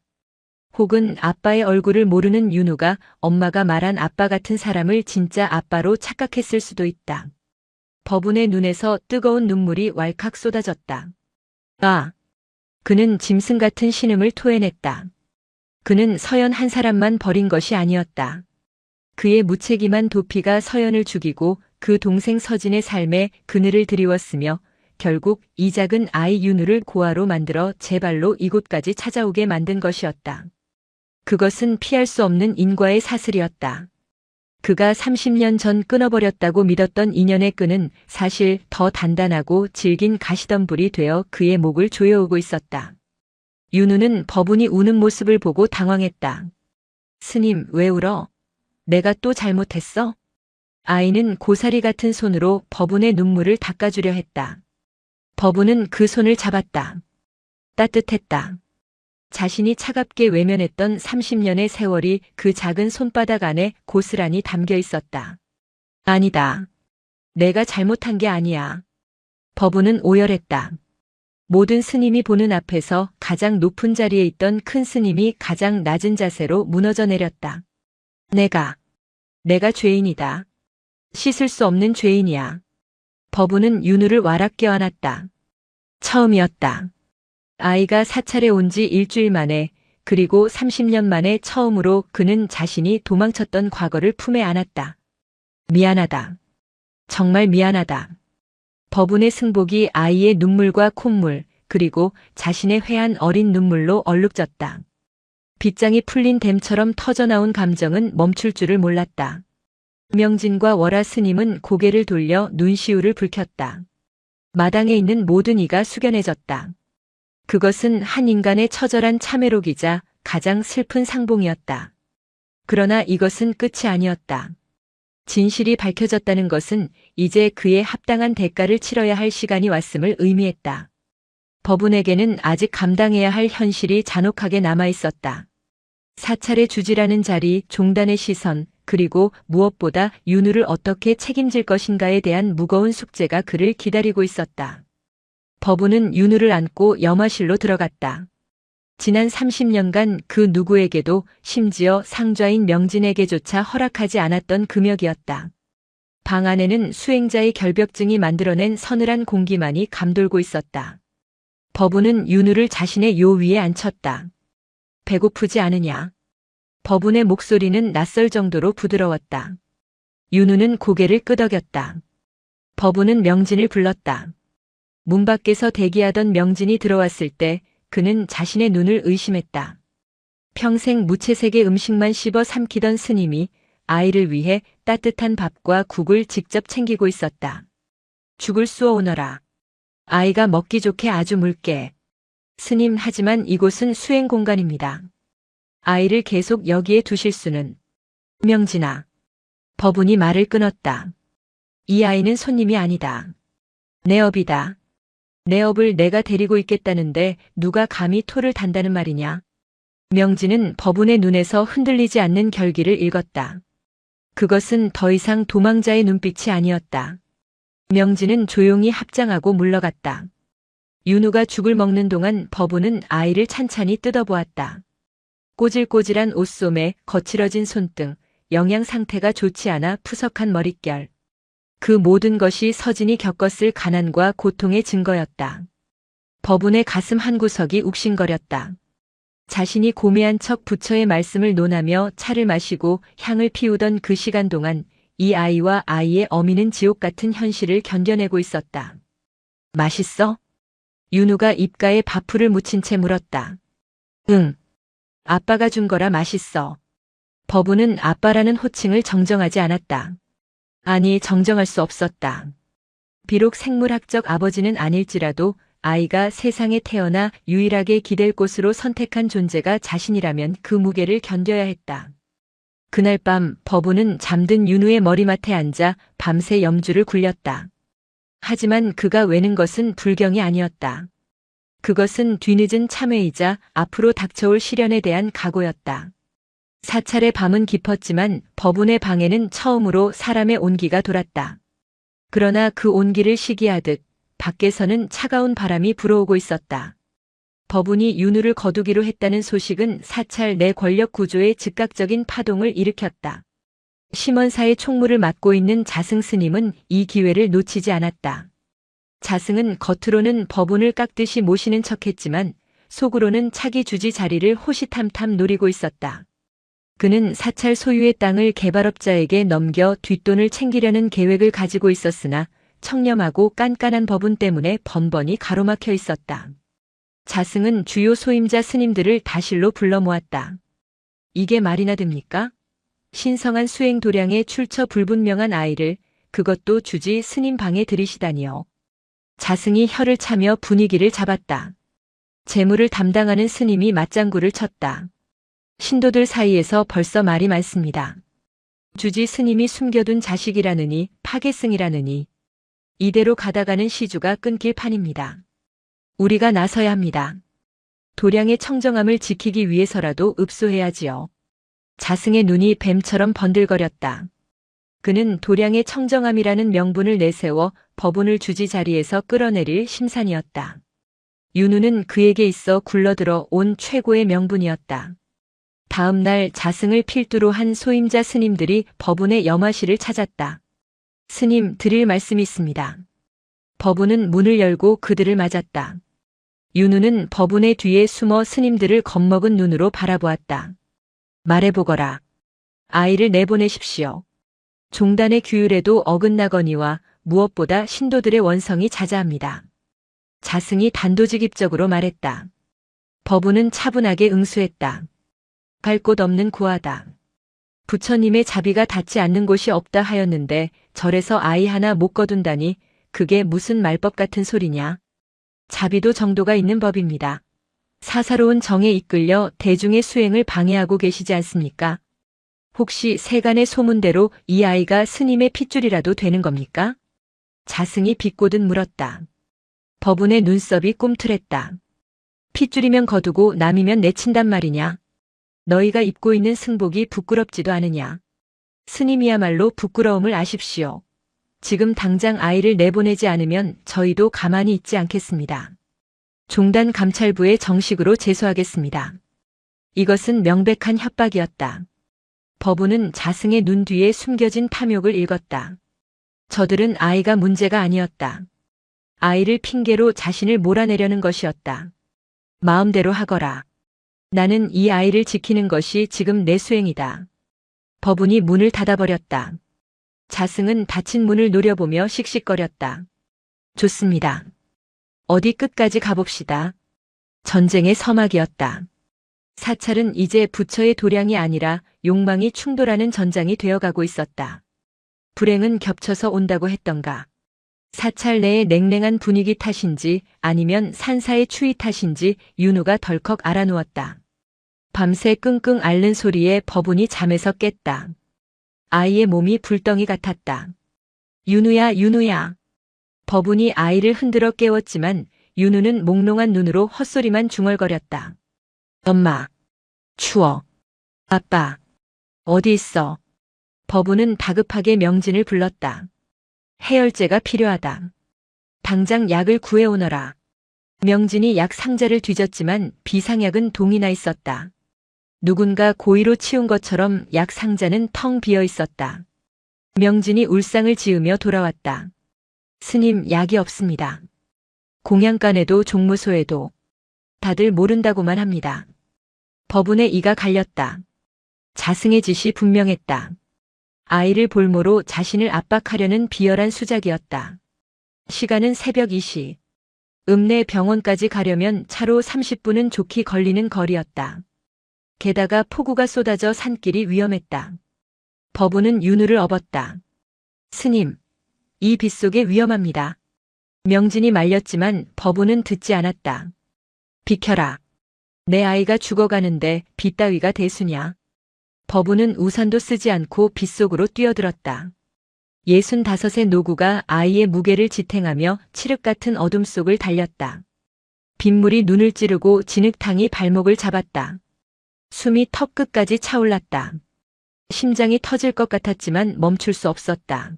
혹은 아빠의 얼굴을 모르는 윤우가 엄마가 말한 아빠 같은 사람을 진짜 아빠로 착각했을 수도 있다. 법운의 눈에서 뜨거운 눈물이 왈칵 쏟아졌다. 아! 그는 짐승 같은 신음을 토해냈다. 그는 서연 한 사람만 버린 것이 아니었다. 그의 무책임한 도피가 서연을 죽이고 그 동생 서진의 삶에 그늘을 드리웠으며 결국 이 작은 아이 윤우를 고아로 만들어 제 발로 이곳까지 찾아오게 만든 것이었다. 그것은 피할 수 없는 인과의 사슬이었다. 그가 30년 전 끊어버렸다고 믿었던 인연의 끈은 사실 더 단단하고 질긴 가시덤불이 되어 그의 목을 조여오고 있었다. 윤우는 법운이 우는 모습을 보고 당황했다. 스님, 왜 울어? 내가 또 잘못했어? 아이는 고사리 같은 손으로 법운의 눈물을 닦아주려 했다. 법운은 그 손을 잡았다. 따뜻했다. 자신이 차갑게 외면했던 30년의 세월이 그 작은 손바닥 안에 고스란히 담겨 있었다. 아니다. 내가 잘못한 게 아니야. 법운은 오열했다. 모든 스님이 보는 앞에서 가장 높은 자리에 있던 큰 스님이 가장 낮은 자세로 무너져 내렸다. 내가 죄인이다. 씻을 수 없는 죄인이야. 법운은 윤우를 와락 껴안았다. 처음이었다. 아이가 사찰에 온 지 일주일 만에, 그리고 30년 만에 처음으로 그는 자신이 도망쳤던 과거를 품에 안았다. 미안하다. 정말 미안하다. 법운의 승복이 아이의 눈물과 콧물, 그리고 자신의 회한 어린 눈물로 얼룩졌다. 빗장이 풀린 댐처럼 터져나온 감정은 멈출 줄을 몰랐다. 명진과 월하 스님은 고개를 돌려 눈시울을 붉혔다. 마당에 있는 모든 이가 숙연해졌다. 그것은 한 인간의 처절한 참회록이자 가장 슬픈 상봉이었다. 그러나 이것은 끝이 아니었다. 진실이 밝혀졌다는 것은 이제 그의 합당한 대가를 치러야 할 시간이 왔음을 의미했다. 법운에게는 아직 감당해야 할 현실이 잔혹하게 남아있었다. 사찰의 주지라는 자리, 종단의 시선, 그리고 무엇보다 윤우를 어떻게 책임질 것인가에 대한 무거운 숙제가 그를 기다리고 있었다. 법운은 윤우를 안고 염화실로 들어갔다. 지난 30년간 그 누구에게도 심지어 상좌인 명진에게조차 허락하지 않았던 금역이었다. 방 안에는 수행자의 결벽증이 만들어낸 서늘한 공기만이 감돌고 있었다. 법운은 윤우를 자신의 요 위에 앉혔다. 배고프지 않으냐? 법운의 목소리는 낯설 정도로 부드러웠다. 윤우는 고개를 끄덕였다. 법운은 명진을 불렀다. 문 밖에서 대기하던 명진이 들어왔을 때 그는 자신의 눈을 의심했다. 평생 무채색의 음식만 씹어 삼키던 스님이 아이를 위해 따뜻한 밥과 국을 직접 챙기고 있었다. 죽을 쑤어 오너라. 아이가 먹기 좋게 아주 묽게. 스님, 하지만 이곳은 수행 공간입니다. 아이를 계속 여기에 두실 수는. 명진아. 법운이 말을 끊었다. 이 아이는 손님이 아니다. 내 업이다. 내 업을 내가 데리고 있겠다는데 누가 감히 토를 단다는 말이냐. 명진은 법운의 눈에서 흔들리지 않는 결기를 읽었다. 그것은 더 이상 도망자의 눈빛이 아니었다. 명진은 조용히 합장하고 물러갔다. 윤우가 죽을 먹는 동안 법운은 아이를 찬찬히 뜯어보았다. 꼬질꼬질한 옷소매, 거칠어진 손등, 영양 상태가 좋지 않아 푸석한 머릿결. 그 모든 것이 서진이 겪었을 가난과 고통의 증거였다. 법운의 가슴 한구석이 욱신거렸다. 자신이 고매한 척 부처의 말씀을 논하며 차를 마시고 향을 피우던 그 시간 동안 이 아이와 아이의 어미는 지옥 같은 현실을 견뎌내고 있었다. 맛있어? 윤우가 입가에 밥풀을 묻힌 채 물었다. 응. 아빠가 준 거라 맛있어. 법운은 아빠라는 호칭을 정정하지 않았다. 아니, 정정할 수 없었다. 비록 생물학적 아버지는 아닐지라도 아이가 세상에 태어나 유일하게 기댈 곳으로 선택한 존재가 자신이라면 그 무게를 견뎌야 했다. 그날 밤 법운은 잠든 윤우의 머리맡에 앉아 밤새 염주를 굴렸다. 하지만 그가 외는 것은 불경이 아니었다. 그것은 뒤늦은 참회이자 앞으로 닥쳐올 시련에 대한 각오였다. 사찰의 밤은 깊었지만 법운의 방에는 처음으로 사람의 온기가 돌았다. 그러나 그 온기를 시기하듯 밖에서는 차가운 바람이 불어오고 있었다. 법운이 윤우를 거두기로 했다는 소식은 사찰 내 권력 구조에 즉각적인 파동을 일으켰다. 심원사의 총무를 맡고 있는 자승 스님은 이 기회를 놓치지 않았다. 자승은 겉으로는 법운을 깎듯이 모시는 척했지만 속으로는 차기 주지 자리를 호시탐탐 노리고 있었다. 그는 사찰 소유의 땅을 개발업자에게 넘겨 뒷돈을 챙기려는 계획을 가지고 있었으나 청렴하고 깐깐한 법운 때문에 번번이 가로막혀 있었다. 자승은 주요 소임자 스님들을 다실로 불러 모았다. 이게 말이나 됩니까? 신성한 수행 도량에 출처 불분명한 아이를 그것도 주지 스님 방에 들이시다니요. 자승이 혀를 차며 분위기를 잡았다. 재물을 담당하는 스님이 맞장구를 쳤다. 신도들 사이에서 벌써 말이 많습니다. 주지 스님이 숨겨둔 자식이라느니 파괴승이라느니 이대로 가다가는 시주가 끊길 판입니다. 우리가 나서야 합니다. 도량의 청정함을 지키기 위해서라도 읍소해야지요. 자승의 눈이 뱀처럼 번들거렸다. 그는 도량의 청정함이라는 명분을 내세워 법운을 주지 자리에서 끌어내릴 심산이었다. 윤우는 그에게 있어 굴러들어 온 최고의 명분이었다. 다음 날 자승을 필두로 한 소임자 스님들이 법운의 염화실을 찾았다. 스님 드릴 말씀이 있습니다. 법운은 문을 열고 그들을 맞았다. 윤우는 법운의 뒤에 숨어 스님들을 겁먹은 눈으로 바라보았다. 말해보거라. 아이를 내보내십시오. 종단의 규율에도 어긋나거니와 무엇보다 신도들의 원성이 자자합니다. 자승이 단도직입적으로 말했다. 법운은 차분하게 응수했다. 갈 곳 없는 구하다. 부처님의 자비가 닿지 않는 곳이 없다 하였는데 절에서 아이 하나 못 거둔다니 그게 무슨 말법 같은 소리냐. 자비도 정도가 있는 법입니다. 사사로운 정에 이끌려 대중의 수행을 방해하고 계시지 않습니까? 혹시 세간의 소문대로 이 아이가 스님의 핏줄이라도 되는 겁니까? 자승이 비꼬듯 물었다. 법운의 눈썹이 꿈틀했다. 핏줄이면 거두고 남이면 내친단 말이냐? 너희가 입고 있는 승복이 부끄럽지도 않으냐? 스님이야말로 부끄러움을 아십시오. 지금 당장 아이를 내보내지 않으면 저희도 가만히 있지 않겠습니다. 종단 감찰부에 정식으로 제소하겠습니다. 이것은 명백한 협박이었다. 법운은 자승의 눈 뒤에 숨겨진 탐욕을 읽었다. 저들은 아이가 문제가 아니었다. 아이를 핑계로 자신을 몰아내려는 것이었다. 마음대로 하거라. 나는 이 아이를 지키는 것이 지금 내 수행이다. 법운이 문을 닫아버렸다. 자승은 닫힌 문을 노려보며 씩씩거렸다. 좋습니다. 어디 끝까지 가봅시다. 전쟁의 서막이었다. 사찰은 이제 부처의 도량이 아니라 욕망이 충돌하는 전장이 되어가고 있었다. 불행은 겹쳐서 온다고 했던가. 사찰 내의 냉랭한 분위기 탓인지 아니면 산사의 추위 탓인지 윤우가 덜컥 알아누웠다. 밤새 끙끙 앓는 소리에 법운이 잠에서 깼다. 아이의 몸이 불덩이 같았다. 윤우야, 윤우야. 법운이 아이를 흔들어 깨웠지만 윤우는 몽롱한 눈으로 헛소리만 중얼거렸다. 엄마. 추워. 아빠. 어디 있어? 법운은 다급하게 명진을 불렀다. 해열제가 필요하다. 당장 약을 구해오너라. 명진이 약 상자를 뒤졌지만 비상약은 동이나 있었다. 누군가 고의로 치운 것처럼 약 상자는 텅 비어 있었다. 명진이 울상을 지으며 돌아왔다. 스님, 약이 없습니다. 공양간에도 종무소에도 다들 모른다고만 합니다. 법운의 이가 갈렸다. 자승의 짓이 분명했다. 아이를 볼모로 자신을 압박하려는 비열한 수작이었다. 시간은 새벽 2시. 읍내 병원까지 가려면 차로 30분은 좋게 걸리는 거리였다. 게다가 폭우가 쏟아져 산길이 위험했다. 법운은 윤우를 업었다. 스님, 이 빗속에 위험합니다. 명진이 말렸지만 법운은 듣지 않았다. 비켜라. 내 아이가 죽어가는데 빗 따위가 대수냐. 법운은 우산도 쓰지 않고 빗속으로 뛰어들었다. 65의 노구가 아이의 무게를 지탱하며 칠흑 같은 어둠 속을 달렸다. 빗물이 눈을 찌르고 진흙탕이 발목을 잡았다. 숨이 턱 끝까지 차올랐다. 심장이 터질 것 같았지만 멈출 수 없었다.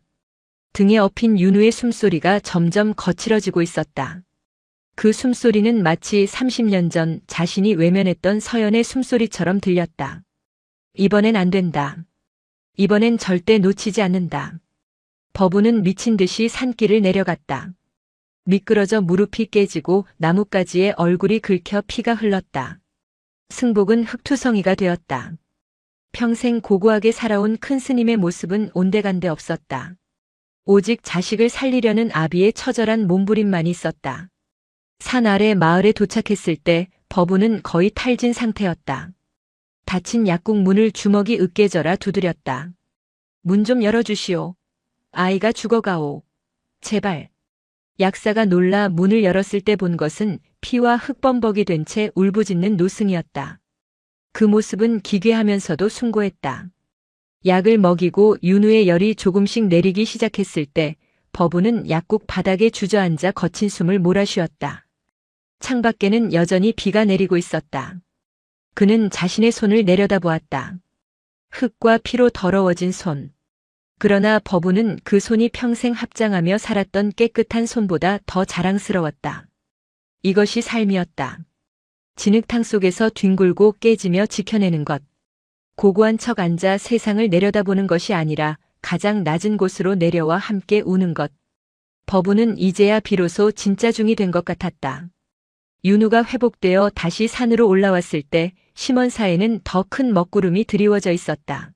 등에 업힌 윤우의 숨소리가 점점 거칠어지고 있었다. 그 숨소리는 마치 30년 전 자신이 외면했던 서연의 숨소리처럼 들렸다. 이번엔 안 된다. 이번엔 절대 놓치지 않는다. 법우는 미친 듯이 산길을 내려갔다. 미끄러져 무릎이 깨지고 나뭇가지에 얼굴이 긁혀 피가 흘렀다. 승복은 흑투성이가 되었다. 평생 고고하게 살아온 큰 스님의 모습은 온데간데 없었다. 오직 자식을 살리려는 아비의 처절한 몸부림만 있었다. 산 아래 마을에 도착했을 때 법우는 거의 탈진 상태였다. 닫힌 약국 문을 주먹이 으깨져라 두드렸다. 문 좀 열어주시오. 아이가 죽어가오. 제발. 약사가 놀라 문을 열었을 때 본 것은 피와 흙범벅이 된 채 울부짖는 노승이었다. 그 모습은 기괴하면서도 숭고했다. 약을 먹이고 윤우의 열이 조금씩 내리기 시작했을 때 법우는 약국 바닥에 주저앉아 거친 숨을 몰아쉬었다. 창밖에는 여전히 비가 내리고 있었다. 그는 자신의 손을 내려다보았다. 흙과 피로 더러워진 손. 그러나 법우는 그 손이 평생 합장하며 살았던 깨끗한 손보다 더 자랑스러웠다. 이것이 삶이었다. 진흙탕 속에서 뒹굴고 깨지며 지켜내는 것. 고고한 척 앉아 세상을 내려다보는 것이 아니라 가장 낮은 곳으로 내려와 함께 우는 것. 법우는 이제야 비로소 진짜 중이 된 것 같았다. 윤우가 회복되어 다시 산으로 올라왔을 때 심원사에는 더 큰 먹구름이 드리워져 있었다.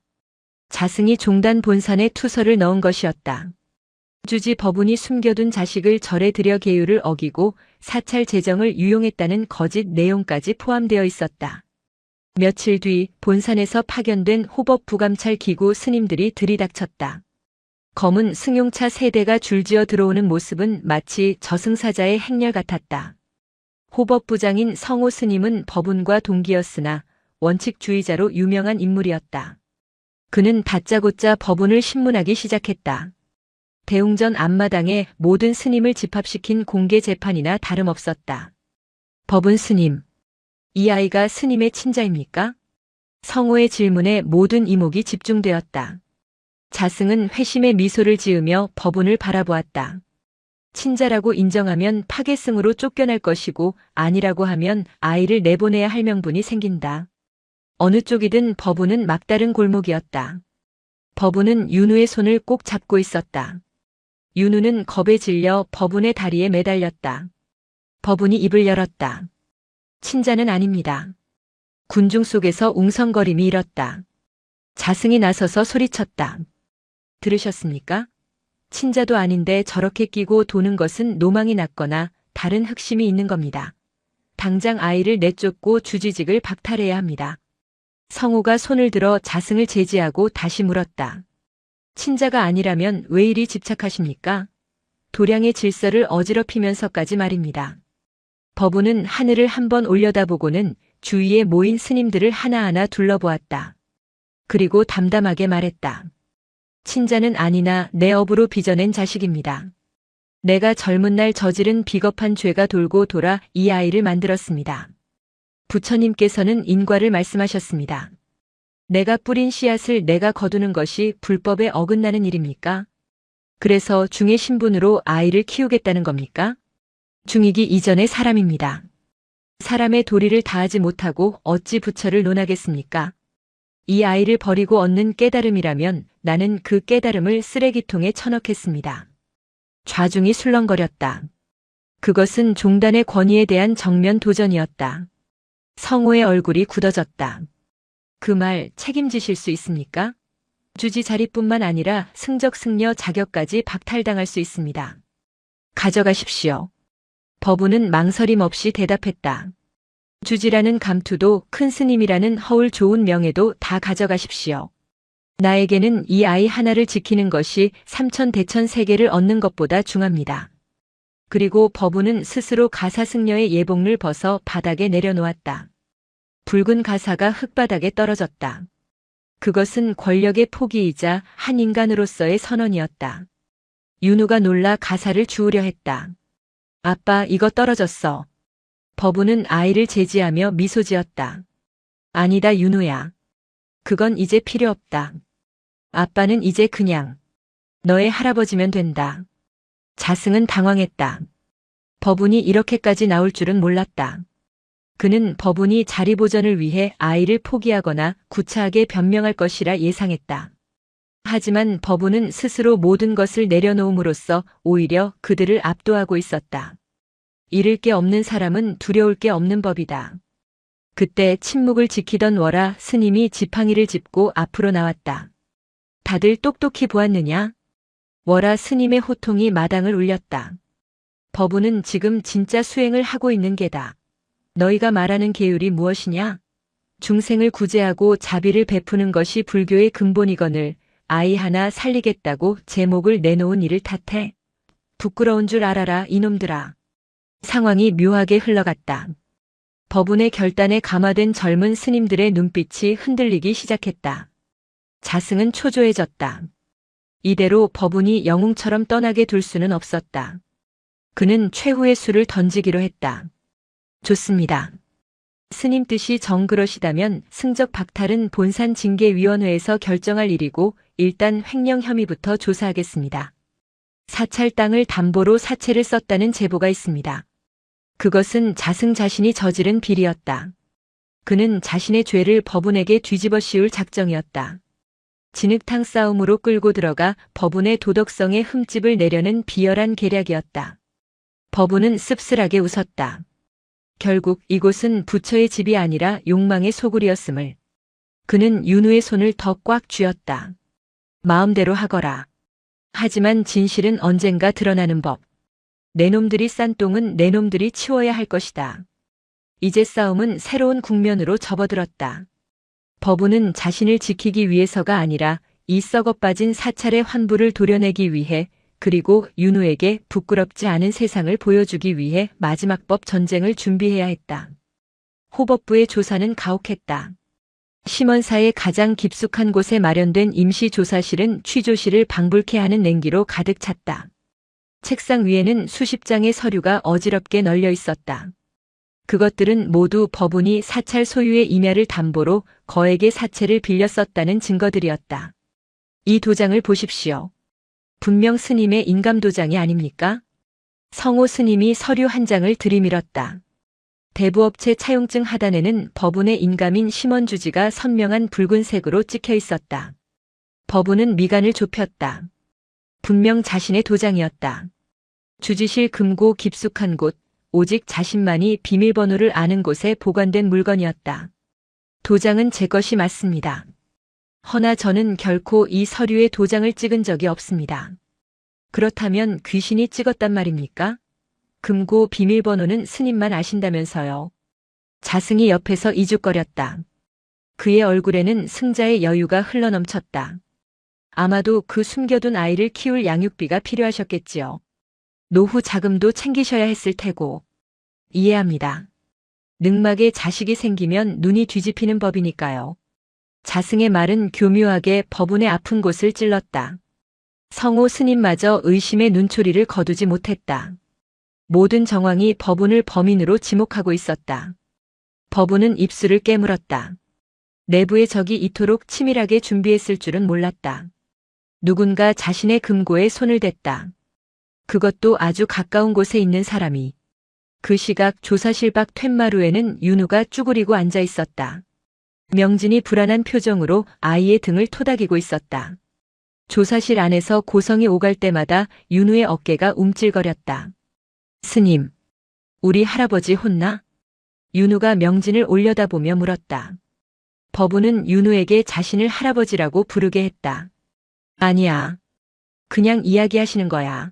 자승이 종단 본산에 투서를 넣은 것이었다. 주지 법운이 숨겨둔 자식을 절에 들여 계율을 어기고 사찰 재정을 유용했다는 거짓 내용까지 포함되어 있었다. 며칠 뒤 본산에서 파견된 호법 부감찰 기구 스님들이 들이닥쳤다. 검은 승용차 3대가 줄지어 들어오는 모습은 마치 저승사자의 행렬 같았다. 호법부장인 성호 스님은 법운과 동기였으나 원칙주의자로 유명한 인물이었다. 그는 다짜고짜 법운을 신문하기 시작했다. 대웅전 앞마당에 모든 스님을 집합시킨 공개 재판이나 다름없었다. 법운 스님, 이 아이가 스님의 친자입니까? 성호의 질문에 모든 이목이 집중되었다. 자승은 회심의 미소를 지으며 법운을 바라보았다. 친자라고 인정하면 파괴승으로 쫓겨날 것이고 아니라고 하면 아이를 내보내야 할 명분이 생긴다. 어느 쪽이든 법운은 막다른 골목이었다. 법운은 윤우의 손을 꼭 잡고 있었다. 윤우는 겁에 질려 법운의 다리에 매달렸다. 법운이 입을 열었다. 친자는 아닙니다. 군중 속에서 웅성거림이 일었다. 자승이 나서서 소리쳤다. 들으셨습니까? 친자도 아닌데 저렇게 끼고 도는 것은 노망이 났거나 다른 흑심이 있는 겁니다. 당장 아이를 내쫓고 주지직을 박탈해야 합니다. 성호가 손을 들어 자승을 제지하고 다시 물었다. 친자가 아니라면 왜 이리 집착하십니까? 도량의 질서를 어지럽히면서까지 말입니다. 법운은 하늘을 한번 올려다보고는 주위에 모인 스님들을 하나하나 둘러보았다. 그리고 담담하게 말했다. 친자는 아니나 내 업으로 빚어낸 자식입니다. 내가 젊은 날 저지른 비겁한 죄가 돌고 돌아 이 아이를 만들었습니다. 부처님께서는 인과를 말씀하셨습니다. 내가 뿌린 씨앗을 내가 거두는 것이 불법에 어긋나는 일입니까? 그래서 중의 신분으로 아이를 키우겠다는 겁니까? 중이기 이전의 사람입니다. 사람의 도리를 다하지 못하고 어찌 부처를 논하겠습니까? 이 아이를 버리고 얻는 깨달음이라면 나는 그 깨달음을 쓰레기통에 쳐넣겠습니다. 좌중이 술렁거렸다. 그것은 종단의 권위에 대한 정면 도전이었다. 성호의 얼굴이 굳어졌다. 그 말 책임지실 수 있습니까? 주지 자리뿐만 아니라 승적 승려 자격까지 박탈당할 수 있습니다. 가져가십시오. 법운은 망설임 없이 대답했다. 주지라는 감투도 큰 스님이라는 허울 좋은 명예도 다 가져가십시오. 나에게는 이 아이 하나를 지키는 것이 삼천대천 세계를 얻는 것보다 중합니다. 그리고 법운은 스스로 가사승려의 예복을 벗어 바닥에 내려놓았다. 붉은 가사가 흙바닥에 떨어졌다. 그것은 권력의 포기이자 한 인간으로서의 선언이었다. 윤우가 놀라 가사를 주우려 했다. 아빠, 이거 떨어졌어. 법운은 아이를 제지하며 미소 지었다. 아니다, 윤우야. 그건 이제 필요 없다. 아빠는 이제 그냥 너의 할아버지면 된다. 자승은 당황했다. 법운이 이렇게까지 나올 줄은 몰랐다. 그는 법운이 자리 보전을 위해 아이를 포기하거나 구차하게 변명할 것이라 예상했다. 하지만 법우는 스스로 모든 것을 내려놓음으로써 오히려 그들을 압도하고 있었다. 잃을 게 없는 사람은 두려울 게 없는 법이다. 그때 침묵을 지키던 월하 스님이 지팡이를 짚고 앞으로 나왔다. 다들 똑똑히 보았느냐? 월하 스님의 호통이 마당을 울렸다. 법우는 지금 진짜 수행을 하고 있는 게다. 너희가 말하는 계율이 무엇이냐? 중생을 구제하고 자비를 베푸는 것이 불교의 근본이거늘 아이 하나 살리겠다고 제목을 내놓은 이를 탓해. 부끄러운 줄 알아라 이놈들아. 상황이 묘하게 흘러갔다. 법운의 결단에 감화된 젊은 스님들의 눈빛이 흔들리기 시작했다. 자승은 초조해졌다. 이대로 법운이 영웅처럼 떠나게 둘 수는 없었다. 그는 최후의 수를 던지기로 했다. 좋습니다. 스님 뜻이 정그러시다면 승적 박탈은 본산징계위원회에서 결정할 일이고 일단 횡령 혐의부터 조사하겠습니다. 사찰 땅을 담보로 사채를 썼다는 제보가 있습니다. 그것은 자승 자신이 저지른 비리였다. 그는 자신의 죄를 법운에게 뒤집어 씌울 작정이었다. 진흙탕 싸움으로 끌고 들어가 법운의 도덕성에 흠집을 내려는 비열한 계략이었다. 법운은 씁쓸하게 웃었다. 결국 이곳은 부처의 집이 아니라 욕망의 소굴이었음을. 그는 윤우의 손을 더 꽉 쥐었다. 마음대로 하거라. 하지만 진실은 언젠가 드러나는 법. 내 놈들이 싼 똥은 내 놈들이 치워야 할 것이다. 이제 싸움은 새로운 국면으로 접어들었다. 법운은 자신을 지키기 위해서가 아니라 이 썩어 빠진 사찰의 환부를 도려내기 위해 그리고 윤우에게 부끄럽지 않은 세상을 보여주기 위해 마지막법 전쟁을 준비해야 했다. 호법부의 조사는 가혹했다. 심원사의 가장 깊숙한 곳에 마련된 임시조사실은 취조실을 방불케 하는 냉기로 가득 찼다. 책상 위에는 수십 장의 서류가 어지럽게 널려 있었다. 그것들은 모두 법운이 사찰 소유의 임야를 담보로 거액의 사채를 빌려 썼다는 증거들이었다. 이 도장을 보십시오. 분명 스님의 인감도장이 아닙니까? 성호 스님이 서류 한 장을 들이밀었다. 대부업체 차용증 하단에는 법운의 인감인 심원주지가 선명한 붉은색으로 찍혀 있었다. 법운은 미간을 좁혔다. 분명 자신의 도장이었다. 주지실 금고 깊숙한 곳, 오직 자신만이 비밀번호를 아는 곳에 보관된 물건이었다. 도장은 제 것이 맞습니다. 허나 저는 결코 이 서류에 도장을 찍은 적이 없습니다. 그렇다면 귀신이 찍었단 말입니까? 금고 비밀번호는 스님만 아신다면서요. 자승이 옆에서 이죽거렸다. 그의 얼굴에는 승자의 여유가 흘러넘쳤다. 아마도 그 숨겨둔 아이를 키울 양육비가 필요하셨겠지요. 노후 자금도 챙기셔야 했을 테고. 이해합니다. 늑막에 자식이 생기면 눈이 뒤집히는 법이니까요. 자승의 말은 교묘하게 법운의 아픈 곳을 찔렀다. 성호 스님마저 의심의 눈초리를 거두지 못했다. 모든 정황이 법운을 범인으로 지목하고 있었다. 법운은 입술을 깨물었다. 내부의 적이 이토록 치밀하게 준비했을 줄은 몰랐다. 누군가 자신의 금고에 손을 댔다. 그것도 아주 가까운 곳에 있는 사람이. 그 시각 조사실 밖 툇마루에는 윤우가 쭈그리고 앉아 있었다. 명진이 불안한 표정으로 아이의 등을 토닥이고 있었다. 조사실 안에서 고성이 오갈 때마다 윤우의 어깨가 움찔거렸다. 스님, 우리 할아버지 혼나? 윤우가 명진을 올려다보며 물었다. 법운은 윤우에게 자신을 할아버지라고 부르게 했다. 아니야. 그냥 이야기하시는 거야.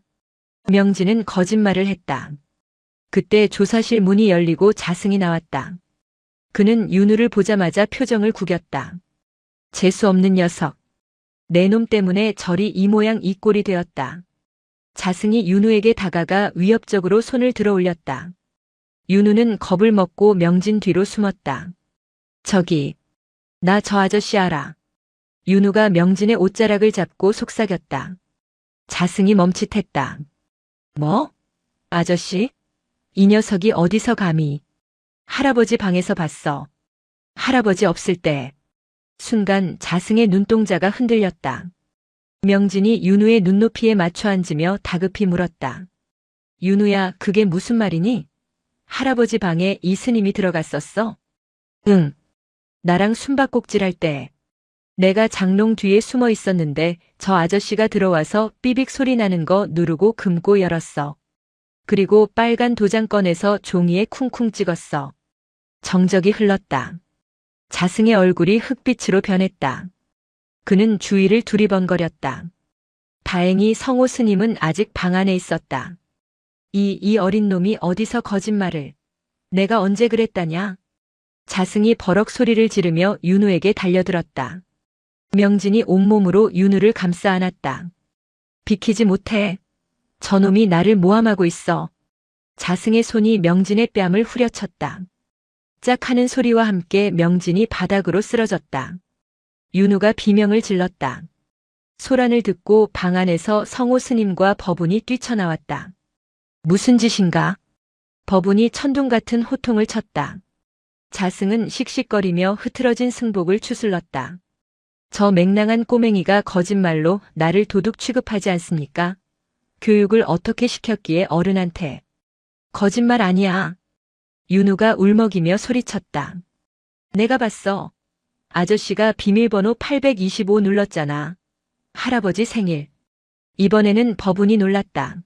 명진은 거짓말을 했다. 그때 조사실 문이 열리고 자승이 나왔다. 그는 윤우를 보자마자 표정을 구겼다. 재수 없는 녀석. 내 놈 때문에 절이 이 모양 이 꼴이 되었다. 자승이 윤우에게 다가가 위협적으로 손을 들어 올렸다. 윤우는 겁을 먹고 명진 뒤로 숨었다. 저기, 나 저 아저씨 알아. 윤우가 명진의 옷자락을 잡고 속삭였다. 자승이 멈칫했다. 뭐? 아저씨? 이 녀석이 어디서 감히? 할아버지 방에서 봤어. 할아버지 없을 때. 순간 자승의 눈동자가 흔들렸다. 명진이 윤우의 눈높이에 맞춰 앉으며 다급히 물었다. 윤우야, 그게 무슨 말이니? 할아버지 방에 이 스님이 들어갔었어? 응. 나랑 숨바꼭질할 때. 내가 장롱 뒤에 숨어 있었는데 저 아저씨가 들어와서 삐빅 소리 나는 거 누르고 금고 열었어. 그리고 빨간 도장 꺼내서 종이에 쿵쿵 찍었어. 정적이 흘렀다. 자승의 얼굴이 흑빛으로 변했다. 그는 주위를 두리번거렸다. 다행히 성호 스님은 아직 방 안에 있었다. 이 어린 놈이 어디서 거짓말을. 내가 언제 그랬다냐? 자승이 버럭 소리를 지르며 윤우에게 달려들었다. 명진이 온몸으로 윤우를 감싸 안았다. 비키지 못해. 저놈이 나를 모함하고 있어. 자승의 손이 명진의 뺨을 후려쳤다. 짝 하는 소리와 함께 명진이 바닥으로 쓰러졌다. 윤우가 비명을 질렀다. 소란을 듣고 방 안에서 성호 스님과 법운이 뛰쳐나왔다. 무슨 짓인가? 법운이 천둥 같은 호통을 쳤다. 자승은 씩씩거리며 흐트러진 승복을 추슬렀다. 저 맹랑한 꼬맹이가 거짓말로 나를 도둑 취급하지 않습니까? 교육을 어떻게 시켰기에 어른한테. 거짓말 아니야. 윤우가 울먹이며 소리쳤다. 내가 봤어. 아저씨가 비밀번호 825 눌렀잖아. 할아버지 생일. 이번에는 법운이 놀랐다.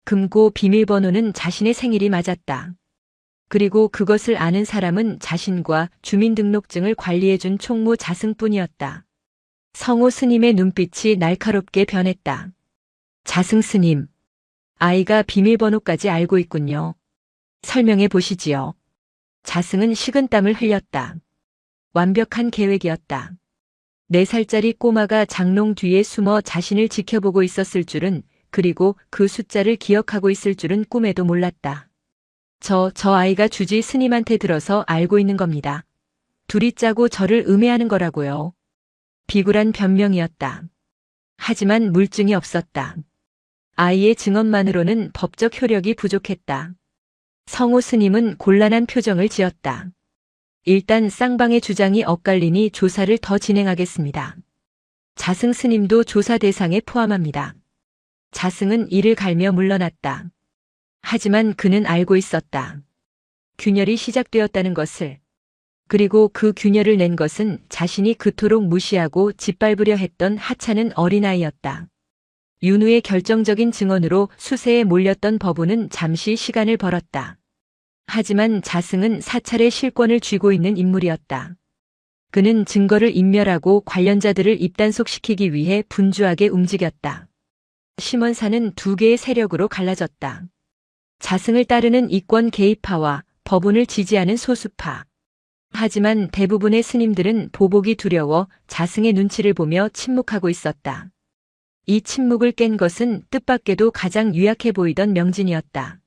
금고 비밀번호는 자신의 생일이 맞았다. 그리고 그것을 아는 사람은 자신과 주민등록증을 관리해준 총무 자승뿐이었다. 성호 스님의 눈빛이 날카롭게 변했다. 자승 스님, 아이가 비밀번호까지 알고 있군요. 설명해 보시지요. 자승은 식은땀을 흘렸다. 완벽한 계획이었다. 4살짜리 꼬마가 장롱 뒤에 숨어 자신을 지켜보고 있었을 줄은, 그리고 그 숫자를 기억하고 있을 줄은 꿈에도 몰랐다. 저 아이가 주지 스님한테 들어서 알고 있는 겁니다. 둘이 짜고 저를 음해하는 거라고요. 비굴한 변명이었다. 하지만 물증이 없었다. 아이의 증언만으로는 법적 효력이 부족했다. 성호 스님은 곤란한 표정을 지었다. 일단 쌍방의 주장이 엇갈리니 조사를 더 진행하겠습니다. 자승 스님도 조사 대상에 포함합니다. 자승은 이를 갈며 물러났다. 하지만 그는 알고 있었다. 균열이 시작되었다는 것을. 그리고 그 균열을 낸 것은 자신이 그토록 무시하고 짓밟으려 했던 하찮은 어린아이였다. 윤우의 결정적인 증언으로 수세에 몰렸던 법운은 잠시 시간을 벌었다. 하지만 자승은 사찰의 실권을 쥐고 있는 인물이었다. 그는 증거를 인멸하고 관련자들을 입단속시키기 위해 분주하게 움직였다. 심원사는 2개의 세력으로 갈라졌다. 자승을 따르는 이권 개입파와 법운을 지지하는 소수파. 하지만 대부분의 스님들은 보복이 두려워 자승의 눈치를 보며 침묵하고 있었다. 이 침묵을 깬 것은 뜻밖에도 가장 유약해 보이던 명진이었다.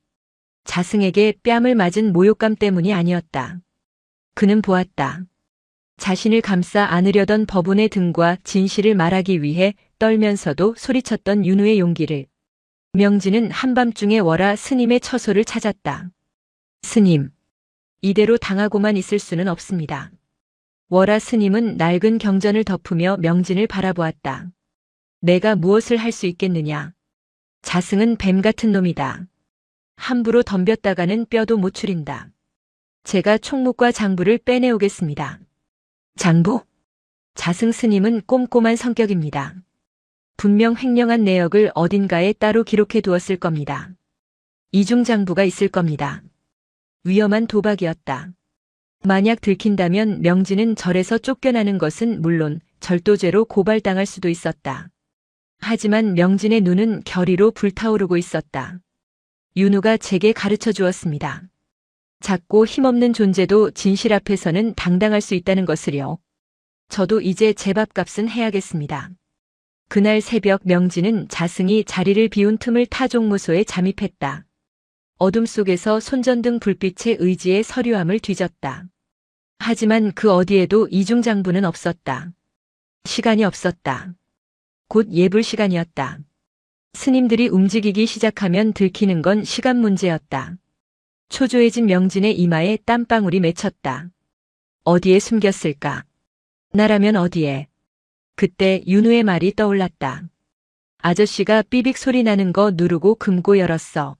자승에게 뺨을 맞은 모욕감 때문이 아니었다. 그는 보았다. 자신을 감싸 안으려던 법운의 등과 진실을 말하기 위해 떨면서도 소리쳤던 윤우의 용기를. 명진은 한밤중에 월화 스님의 처소를 찾았다. 스님, 이대로 당하고만 있을 수는 없습니다. 월화 스님은 낡은 경전을 덮으며 명진을 바라보았다. 내가 무엇을 할 수 있겠느냐. 자승은 뱀 같은 놈이다. 함부로 덤볐다가는 뼈도 못 추린다. 제가 총묵과 장부를 빼내오겠습니다. 장부? 자승 스님은 꼼꼼한 성격입니다. 분명 횡령한 내역을 어딘가에 따로 기록해 두었을 겁니다. 이중장부가 있을 겁니다. 위험한 도박이었다. 만약 들킨다면 명진은 절에서 쫓겨나는 것은 물론 절도죄로 고발당할 수도 있었다. 하지만 명진의 눈은 결의로 불타오르고 있었다. 윤우가 제게 가르쳐 주었습니다. 작고 힘없는 존재도 진실 앞에서는 당당할 수 있다는 것을요. 저도 이제 제 밥값은 해야겠습니다. 그날 새벽 명진은 자승이 자리를 비운 틈을 타 종무소에 잠입했다. 어둠 속에서 손전등 불빛에 의지의 서류함을 뒤졌다. 하지만 그 어디에도 이중장부는 없었다. 시간이 없었다. 곧 예불 시간이었다. 스님들이 움직이기 시작하면 들키는 건 시간 문제였다. 초조해진 명진의 이마에 땀방울이 맺혔다. 어디에 숨겼을까? 나라면 어디에? 그때 윤우의 말이 떠올랐다. 아저씨가 삐빅 소리 나는 거 누르고 금고 열었어.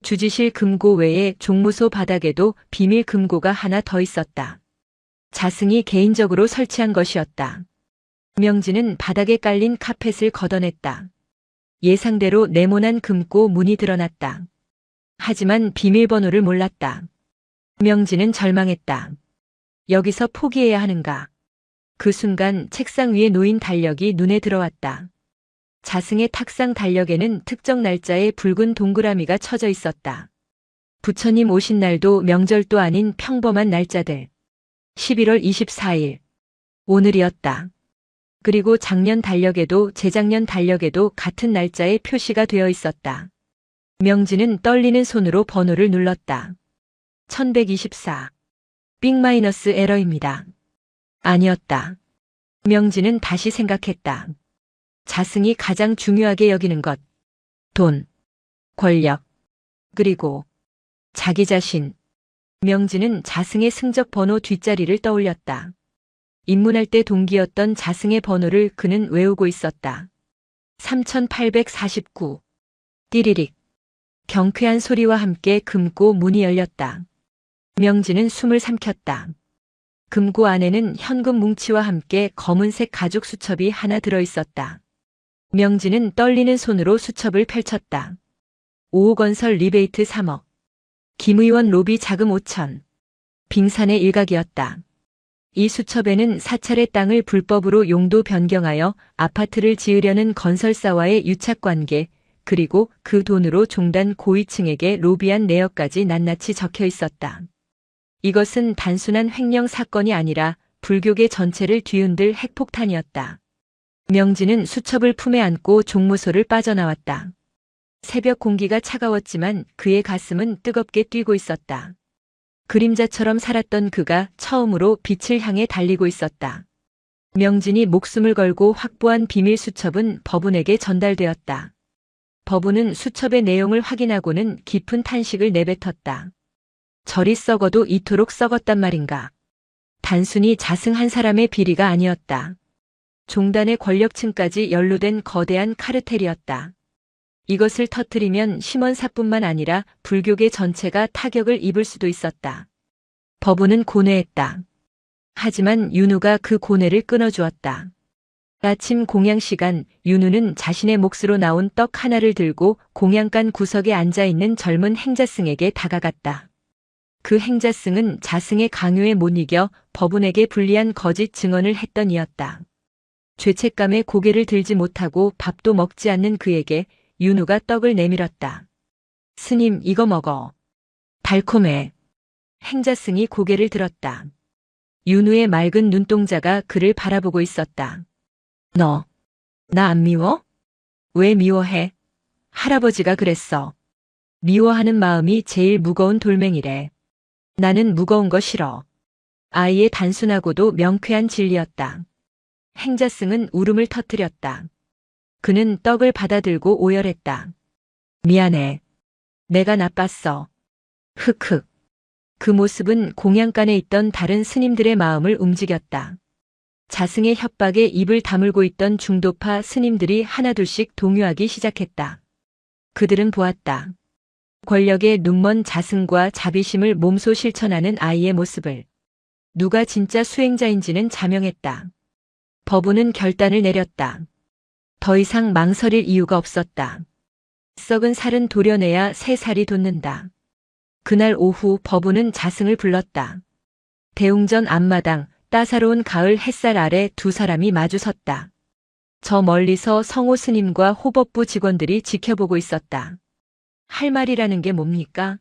주지실 금고 외에 종무소 바닥에도 비밀 금고가 하나 더 있었다. 자승이 개인적으로 설치한 것이었다. 명진은 바닥에 깔린 카펫을 걷어냈다. 예상대로 네모난 금고 문이 드러났다. 하지만 비밀번호를 몰랐다. 명진은 절망했다. 여기서 포기해야 하는가? 그 순간 책상 위에 놓인 달력이 눈에 들어왔다. 자승의 탁상 달력에는 특정 날짜의 붉은 동그라미가 쳐져 있었다. 부처님 오신 날도 명절도 아닌 평범한 날짜들. 11월 24일. 오늘이었다. 그리고 작년 달력에도 재작년 달력에도 같은 날짜에 표시가 되어 있었다. 명진은 떨리는 손으로 번호를 눌렀다. 1124. 빅-마이너스 에러입니다. 아니었다. 명진은 다시 생각했다. 자승이 가장 중요하게 여기는 것. 돈, 권력, 그리고 자기 자신. 명진은 자승의 승적 번호 뒷자리를 떠올렸다. 입문할 때 동기였던 자승의 번호를 그는 외우고 있었다. 3849. 띠리릭. 경쾌한 소리와 함께 금고 문이 열렸다. 명진은 숨을 삼켰다. 금고 안에는 현금 뭉치와 함께 검은색 가죽 수첩이 하나 들어 있었다. 명진은 떨리는 손으로 수첩을 펼쳤다. 5호건설 리베이트 3억. 김의원 로비 자금 5천. 빙산의 일각이었다. 이 수첩에는 사찰의 땅을 불법으로 용도 변경하여 아파트를 지으려는 건설사와의 유착관계, 그리고 그 돈으로 종단 고위층에게 로비한 내역까지 낱낱이 적혀 있었다. 이것은 단순한 횡령 사건이 아니라 불교계 전체를 뒤흔들 핵폭탄이었다. 명진은 수첩을 품에 안고 종무소를 빠져나왔다. 새벽 공기가 차가웠지만 그의 가슴은 뜨겁게 뛰고 있었다. 그림자처럼 살았던 그가 처음으로 빛을 향해 달리고 있었다. 명진이 목숨을 걸고 확보한 비밀 수첩은 법운에게 전달되었다. 법운은 수첩의 내용을 확인하고는 깊은 탄식을 내뱉었다. 저리 썩어도 이토록 썩었단 말인가. 단순히 자승 한 사람의 비리가 아니었다. 종단의 권력층까지 연루된 거대한 카르텔이었다. 이것을 터뜨리면 심원사뿐만 아니라 불교계 전체가 타격을 입을 수도 있었다. 법운은 고뇌했다. 하지만 윤우가 그 고뇌를 끊어주었다. 아침 공양 시간, 윤우는 자신의 몫으로 나온 떡 하나를 들고 공양간 구석에 앉아있는 젊은 행자승에게 다가갔다. 그 행자승은 자승의 강요에 못 이겨 법운에게 불리한 거짓 증언을 했던 이였다. 죄책감에 고개를 들지 못하고 밥도 먹지 않는 그에게 윤우가 떡을 내밀었다. 스님, 이거 먹어. 달콤해. 행자승이 고개를 들었다. 윤우의 맑은 눈동자가 그를 바라보고 있었다. 너, 나 안 미워? 왜 미워해? 할아버지가 그랬어. 미워하는 마음이 제일 무거운 돌멩이래. 나는 무거운 거 싫어. 아이의 단순하고도 명쾌한 진리였다. 행자승은 울음을 터뜨렸다. 그는 떡을 받아들고 오열했다. 미안해. 내가 나빴어. 흑흑. 그 모습은 공양간에 있던 다른 스님들의 마음을 움직였다. 자승의 협박에 입을 다물고 있던 중도파 스님들이 하나둘씩 동요하기 시작했다. 그들은 보았다. 권력의 눈먼 자승과 자비심을 몸소 실천하는 아이의 모습을. 누가 진짜 수행자인지는 자명했다. 법운은 결단을 내렸다. 더 이상 망설일 이유가 없었다. 썩은 살은 도려내야 새 살이 돋는다. 그날 오후 법운은 자승을 불렀다. 대웅전 앞마당, 따사로운 가을 햇살 아래 두 사람이 마주 섰다. 저 멀리서 성호 스님과 호법부 직원들이 지켜보고 있었다. 할 말이라는 게 뭡니까?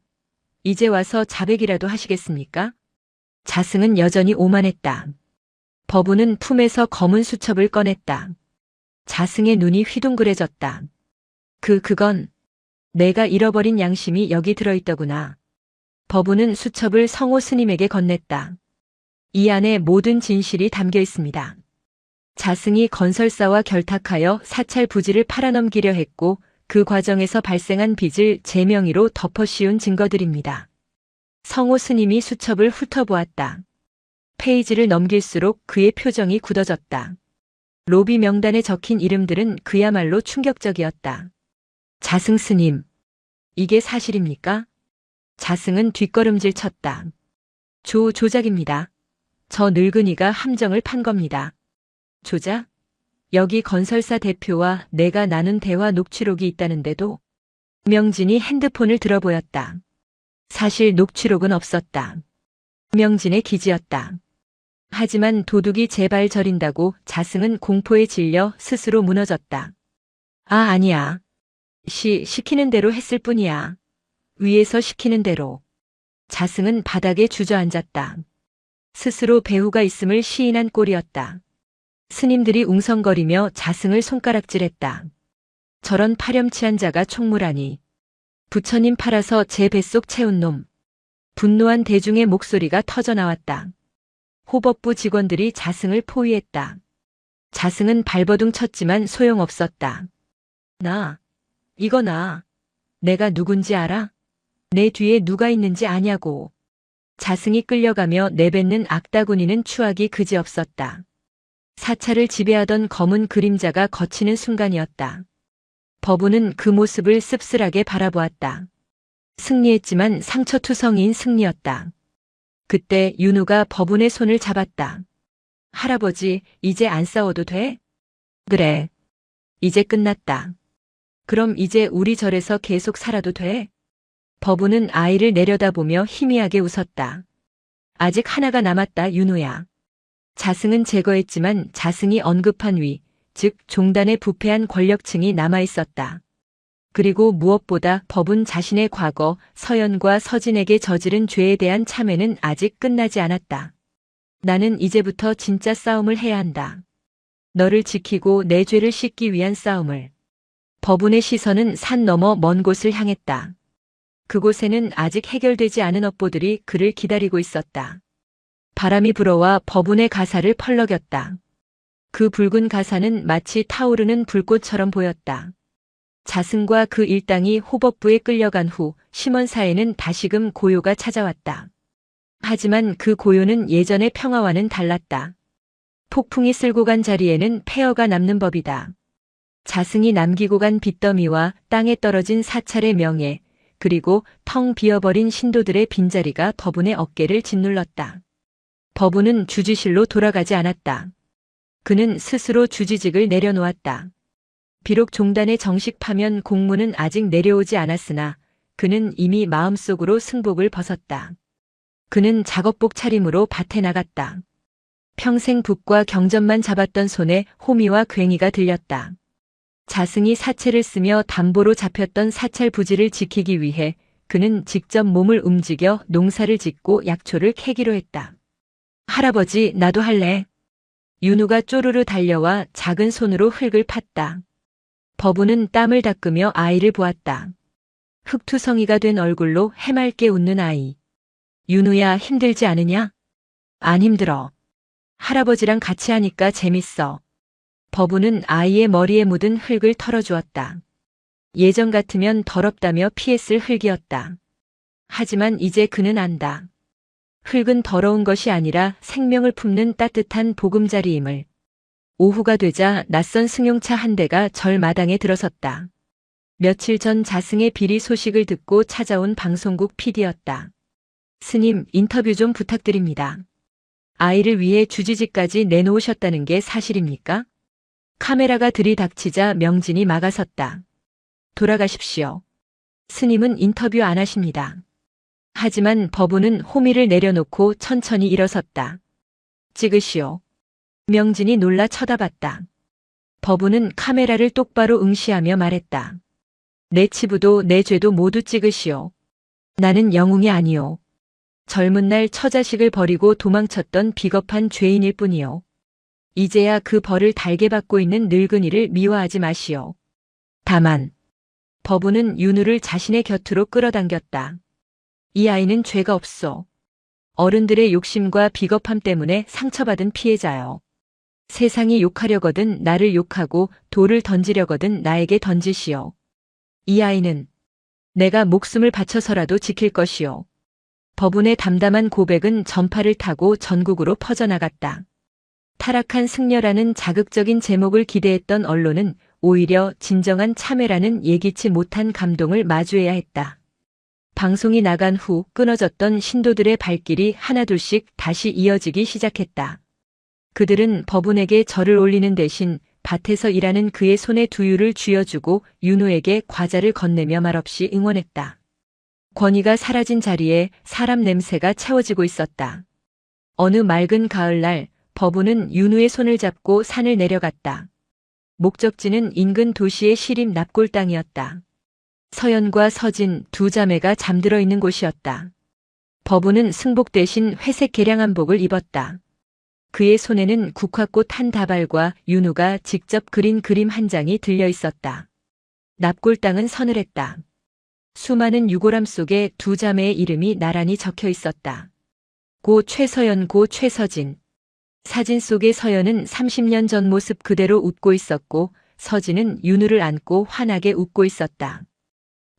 이제 와서 자백이라도 하시겠습니까? 자승은 여전히 오만했다. 법운은 품에서 검은 수첩을 꺼냈다. 자승의 눈이 휘둥그레졌다. 그건 내가 잃어버린 양심이 여기 들어있더구나. 법운은 수첩을 성호 스님에게 건넸다. 이 안에 모든 진실이 담겨 있습니다. 자승이 건설사와 결탁하여 사찰 부지를 팔아넘기려 했고 그 과정에서 발생한 빚을 제 명의로 덮어씌운 증거들입니다. 성호 스님이 수첩을 훑어보았다. 페이지를 넘길수록 그의 표정이 굳어졌다. 로비 명단에 적힌 이름들은 그야말로 충격적이었다. 자승 스님, 이게 사실입니까? 자승은 뒷걸음질 쳤다. 조작입니다. 저 늙은이가 함정을 판 겁니다. 조작? 여기 건설사 대표와 내가 나눈 대화 녹취록이 있다는데도 명진이 핸드폰을 들어보였다. 사실 녹취록은 없었다. 명진의 기지였다. 하지만 도둑이 제발 저린다고 자승은 공포에 질려 스스로 무너졌다. 아니야. 시키는 대로 했을 뿐이야. 위에서 시키는 대로. 자승은 바닥에 주저앉았다. 스스로 배후가 있음을 시인한 꼴이었다. 스님들이 웅성거리며 자승을 손가락질했다. 저런 파렴치한 자가 총무라니. 부처님 팔아서 제 뱃속 채운 놈. 분노한 대중의 목소리가 터져나왔다. 호법부 직원들이 자승을 포위했다. 자승은 발버둥 쳤지만 소용없었다. 이거 나. 내가 누군지 알아? 내 뒤에 누가 있는지 아냐고. 자승이 끌려가며 내뱉는 악다구니는 추악이 그지없었다. 사찰을 지배하던 검은 그림자가 걷히는 순간이었다. 법우는 그 모습을 씁쓸하게 바라보았다. 승리했지만 상처투성이인 승리였다. 그때 윤우가 법운의 손을 잡았다. 할아버지, 이제 안 싸워도 돼? 그래. 이제 끝났다. 그럼 이제 우리 절에서 계속 살아도 돼? 법운은 아이를 내려다보며 희미하게 웃었다. 아직 하나가 남았다, 윤우야. 자승은 제거했지만 자승이 언급한 위, 즉 종단의 부패한 권력층이 남아있었다. 그리고 무엇보다 법운 자신의 과거 서연과 서진에게 저지른 죄에 대한 참회는 아직 끝나지 않았다. 나는 이제부터 진짜 싸움을 해야 한다. 너를 지키고 내 죄를 씻기 위한 싸움을. 법운의 시선은 산 너머 먼 곳을 향했다. 그곳에는 아직 해결되지 않은 업보들이 그를 기다리고 있었다. 바람이 불어와 법운의 가사를 펄럭였다. 그 붉은 가사는 마치 타오르는 불꽃처럼 보였다. 자승과 그 일당이 호법부에 끌려간 후 심원사에는 다시금 고요가 찾아왔다. 하지만 그 고요는 예전의 평화와는 달랐다. 폭풍이 쓸고 간 자리에는 폐허가 남는 법이다. 자승이 남기고 간 빚더미와 땅에 떨어진 사찰의 명예, 그리고 텅 비어버린 신도들의 빈자리가 법운의 어깨를 짓눌렀다. 법운은 주지실로 돌아가지 않았다. 그는 스스로 주지직을 내려놓았다. 비록 종단의 정식 파면 공문은 아직 내려오지 않았으나 그는 이미 마음속으로 승복을 벗었다. 그는 작업복 차림으로 밭에 나갔다. 평생 붓과 경전만 잡았던 손에 호미와 괭이가 들렸다. 자승이 사채를 쓰며 담보로 잡혔던 사찰 부지를 지키기 위해 그는 직접 몸을 움직여 농사를 짓고 약초를 캐기로 했다. 할아버지, 나도 할래. 윤우가 쪼르르 달려와 작은 손으로 흙을 팠다. 법우는 땀을 닦으며 아이를 보았다. 흙투성이가 된 얼굴로 해맑게 웃는 아이. 윤우야, 힘들지 않으냐? 안 힘들어. 할아버지랑 같이 하니까 재밌어. 법우는 아이의 머리에 묻은 흙을 털어주었다. 예전 같으면 더럽다며 피했을 흙이었다. 하지만 이제 그는 안다. 흙은 더러운 것이 아니라 생명을 품는 따뜻한 보금자리임을. 오후가 되자 낯선 승용차 한 대가 절 마당에 들어섰다. 며칠 전 자승의 비리 소식을 듣고 찾아온 방송국 PD였다. 스님, 인터뷰 좀 부탁드립니다. 아이를 위해 주지직까지 내놓으셨다는 게 사실입니까? 카메라가 들이닥치자 명진이 막아섰다. 돌아가십시오. 스님은 인터뷰 안 하십니다. 하지만 법우는 호미를 내려놓고 천천히 일어섰다. 찍으시오. 명진이 놀라 쳐다봤다. 법우는 카메라를 똑바로 응시하며 말했다. 내 치부도 내 죄도 모두 찍으시오. 나는 영웅이 아니오. 젊은 날 처자식을 버리고 도망쳤던 비겁한 죄인일 뿐이오. 이제야 그 벌을 달게 받고 있는 늙은이를 미워하지 마시오. 다만 법우는 윤우를 자신의 곁으로 끌어당겼다. 이 아이는 죄가 없소. 어른들의 욕심과 비겁함 때문에 상처받은 피해자요. 세상이 욕하려거든 나를 욕하고 돌을 던지려거든 나에게 던지시오. 이 아이는 내가 목숨을 바쳐서라도 지킬 것이오. 법운의 담담한 고백은 전파를 타고 전국으로 퍼져나갔다. 타락한 승려라는 자극적인 제목을 기대했던 언론은 오히려 진정한 참회라는 예기치 못한 감동을 마주해야 했다. 방송이 나간 후 끊어졌던 신도들의 발길이 하나둘씩 다시 이어지기 시작했다. 그들은 법운에게 절을 올리는 대신 밭에서 일하는 그의 손에 두유를 쥐어주고 윤우에게 과자를 건네며 말없이 응원했다. 권희가 사라진 자리에 사람 냄새가 채워지고 있었다. 어느 맑은 가을날 법우는 윤우의 손을 잡고 산을 내려갔다. 목적지는 인근 도시의 시립 납골 땅이었다. 서연과 서진 두 자매가 잠들어 있는 곳이었다. 법우는 승복 대신 회색 개량 한복을 입었다. 그의 손에는 국화꽃 한 다발과 윤우가 직접 그린 그림 한 장이 들려 있었다. 납골 땅은 서늘했다. 수많은 유골함 속에 두 자매의 이름이 나란히 적혀 있었다. 고 최서연, 고 최서진. 사진 속의 서연은 30년 전 모습 그대로 웃고 있었고 서진은 윤우를 안고 환하게 웃고 있었다.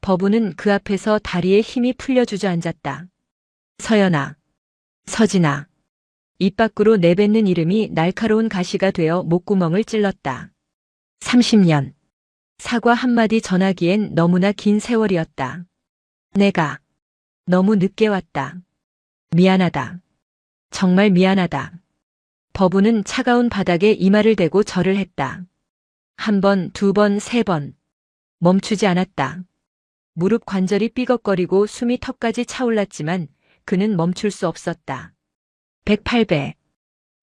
법우는 그 앞에서 다리에 힘이 풀려 주저앉았다. 서연아, 서진아. 입 밖으로 내뱉는 이름이 날카로운 가시가 되어 목구멍을 찔렀다. 30년. 사과 한마디 전하기엔 너무나 긴 세월이었다. 내가 너무 늦게 왔다. 미안하다. 정말 미안하다. 법우는 차가운 바닥에 이마를 대고 절을 했다. 한 번, 두 번, 세 번. 멈추지 않았다. 무릎 관절이 삐걱거리고 숨이 턱까지 차올랐지만 그는 멈출 수 없었다. 108배.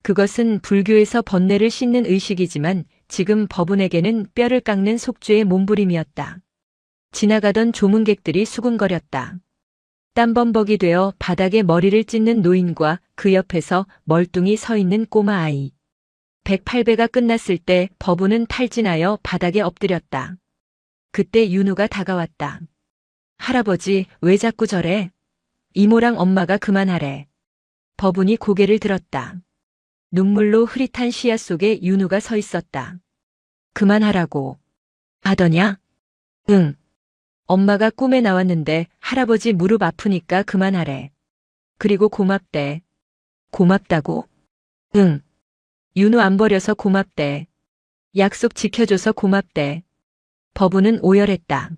그것은 불교에서 번뇌를 씻는 의식이지만 지금 법운에게는 뼈를 깎는 속죄의 몸부림이었다. 지나가던 조문객들이 수군거렸다. 땀범벅이 되어 바닥에 머리를 찢는 노인과 그 옆에서 멀뚱히 서 있는 꼬마 아이. 108배가 끝났을 때 법운은 탈진하여 바닥에 엎드렸다. 그때 윤우가 다가왔다. 할아버지, 왜 자꾸 저래? 이모랑 엄마가 그만하래. 법운이 고개를 들었다. 눈물로 흐릿한 시야 속에 윤우가 서 있었다. 그만하라고 하더냐? 응. 엄마가 꿈에 나왔는데 할아버지 무릎 아프니까 그만하래. 그리고 고맙대. 고맙다고? 응. 윤우 안 버려서 고맙대. 약속 지켜줘서 고맙대. 법운은 오열했다.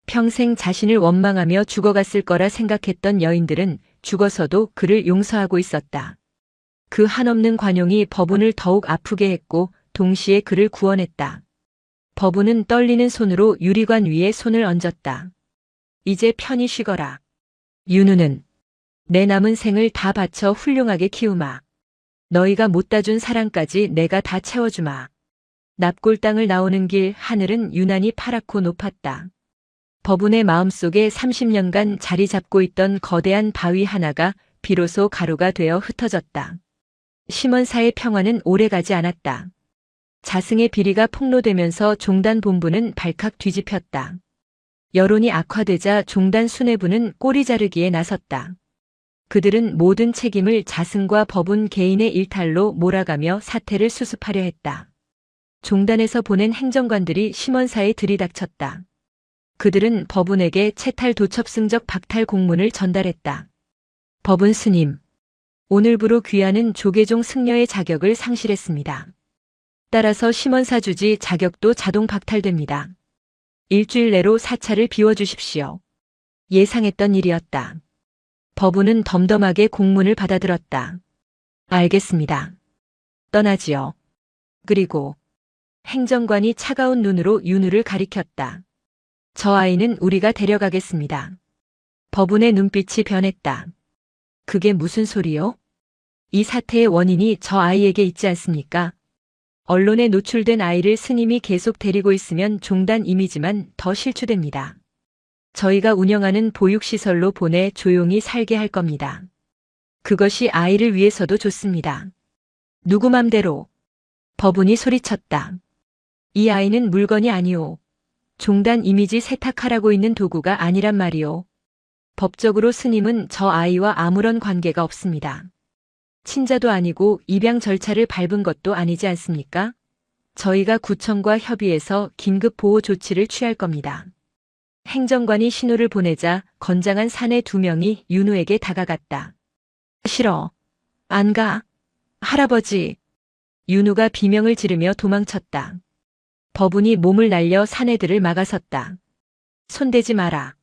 평생 자신을 원망하며 죽어갔을 거라 생각했던 여인들은 죽어서도 그를 용서하고 있었다. 그 한없는 관용이 법운을 더욱 아프게 했고 동시에 그를 구원했다. 법운은 떨리는 손으로 유리관 위에 손을 얹었다. 이제 편히 쉬거라. 윤우는 내 남은 생을 다 바쳐 훌륭하게 키우마. 너희가 못 따준 사랑까지 내가 다 채워주마. 납골 땅을 나오는 길 하늘은 유난히 파랗고 높았다. 법운의 마음속에 30년간 자리 잡고 있던 거대한 바위 하나가 비로소 가루가 되어 흩어졌다. 심원사의 평화는 오래가지 않았다. 자승의 비리가 폭로되면서 종단 본부는 발칵 뒤집혔다. 여론이 악화되자 종단 수뇌부는 꼬리 자르기에 나섰다. 그들은 모든 책임을 자승과 법운 개인의 일탈로 몰아가며 사태를 수습하려 했다. 종단에서 보낸 행정관들이 심원사에 들이닥쳤다. 그들은 법운에게 채탈 도첩승적 박탈 공문을 전달했다. 법운 스님, 오늘부로 귀하는 조계종 승려의 자격을 상실했습니다. 따라서 심원사 주지 자격도 자동 박탈됩니다. 일주일 내로 사찰을 비워주십시오. 예상했던 일이었다. 법운은 덤덤하게 공문을 받아들었다. 알겠습니다. 떠나지요. 그리고 행정관이 차가운 눈으로 윤우를 가리켰다. 저 아이는 우리가 데려가겠습니다. 법운의 눈빛이 변했다. 그게 무슨 소리요? 이 사태의 원인이 저 아이에게 있지 않습니까? 언론에 노출된 아이를 스님이 계속 데리고 있으면 종단 이미지만 더 실추됩니다. 저희가 운영하는 보육시설로 보내 조용히 살게 할 겁니다. 그것이 아이를 위해서도 좋습니다. 누구 맘대로. 법운이 소리쳤다. 이 아이는 물건이 아니오. 종단 이미지 세탁하라고 있는 도구가 아니란 말이오. 법적으로 스님은 저 아이와 아무런 관계가 없습니다. 친자도 아니고 입양 절차를 밟은 것도 아니지 않습니까? 저희가 구청과 협의해서 긴급 보호 조치를 취할 겁니다. 행정관이 신호를 보내자 건장한 사내 2명이 윤우에게 다가갔다. 싫어. 안 가. 할아버지. 윤우가 비명을 지르며 도망쳤다. 법운이 몸을 날려 사내들을 막아섰다. 손대지 마라.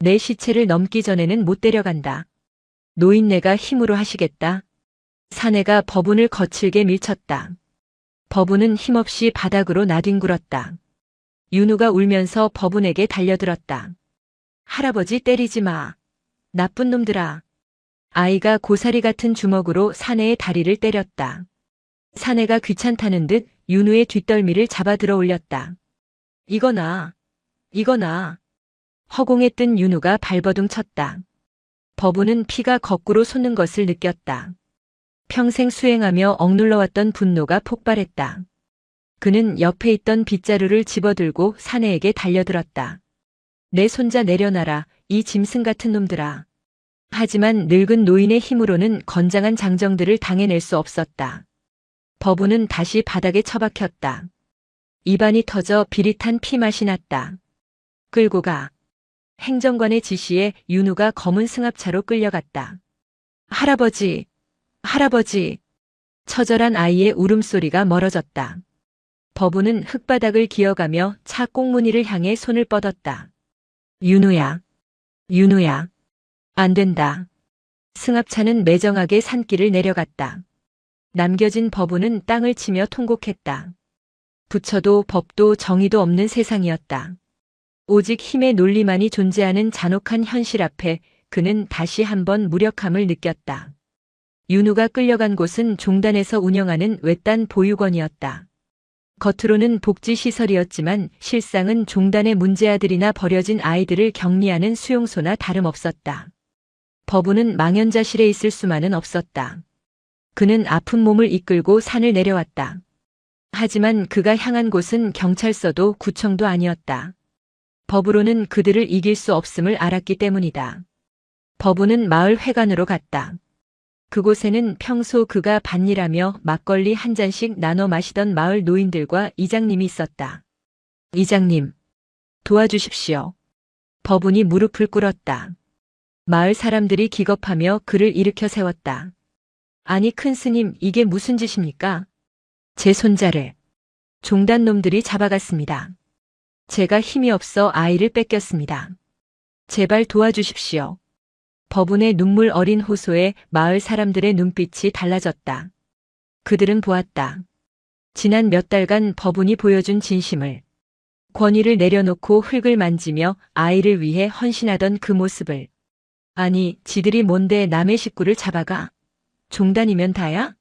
내 시체를 넘기 전에는 못 데려간다. 노인네가 힘으로 하시겠다. 사내가 법운을 거칠게 밀쳤다. 법운은 힘없이 바닥으로 나뒹굴었다. 윤우가 울면서 법운에게 달려들었다. 할아버지 때리지 마. 나쁜 놈들아. 아이가 고사리 같은 주먹으로 사내의 다리를 때렸다. 사내가 귀찮다는 듯 윤우의 뒷덜미를 잡아 들어 올렸다. 이거나. 허공에 뜬 윤우가 발버둥 쳤다. 법운은 피가 거꾸로 솟는 것을 느꼈다. 평생 수행하며 억눌러왔던 분노가 폭발했다. 그는 옆에 있던 빗자루를 집어들고 사내에게 달려들었다. 내 손자 내려놔라, 이 짐승 같은 놈들아. 하지만 늙은 노인의 힘으로는 건장한 장정들을 당해낼 수 없었다. 법운은 다시 바닥에 처박혔다. 입안이 터져 비릿한 피맛이 났다. 끌고 가. 행정관의 지시에 윤우가 검은 승합차로 끌려갔다. 할아버지, 할아버지. 처절한 아이의 울음소리가 멀어졌다. 법운은 흙바닥을 기어가며 차 꽁무니를 향해 손을 뻗었다. 윤우야, 윤우야. 안 된다. 승합차는 매정하게 산길을 내려갔다. 남겨진 법운은 땅을 치며 통곡했다. 부처도 법도 정의도 없는 세상이었다. 오직 힘의 논리만이 존재하는 잔혹한 현실 앞에 그는 다시 한번 무력함을 느꼈다. 윤우가 끌려간 곳은 종단에서 운영하는 외딴 보육원이었다. 겉으로는 복지시설이었지만 실상은 종단의 문제아들이나 버려진 아이들을 격리하는 수용소나 다름없었다. 법운은 망연자실에 있을 수만은 없었다. 그는 아픈 몸을 이끌고 산을 내려왔다. 하지만 그가 향한 곳은 경찰서도 구청도 아니었다. 법으로는 그들을 이길 수 없음을 알았기 때문이다. 법운은 마을 회관으로 갔다. 그곳에는 평소 그가 밭일하며 막걸리 한 잔씩 나눠 마시던 마을 노인들과 이장님이 있었다. 이장님, 도와주십시오. 법운이 무릎을 꿇었다. 마을 사람들이 기겁하며 그를 일으켜 세웠다. 아니 큰 스님, 이게 무슨 짓입니까? 제 손자를 종단 놈들이 잡아갔습니다. 제가 힘이 없어 아이를 뺏겼습니다. 제발 도와주십시오. 법운의 눈물 어린 호소에 마을 사람들의 눈빛이 달라졌다. 그들은 보았다. 지난 몇 달간 법운이 보여준 진심을, 권위를 내려놓고 흙을 만지며 아이를 위해 헌신하던 그 모습을. 아니, 지들이 뭔데 남의 식구를 잡아가? 종단이면 다야?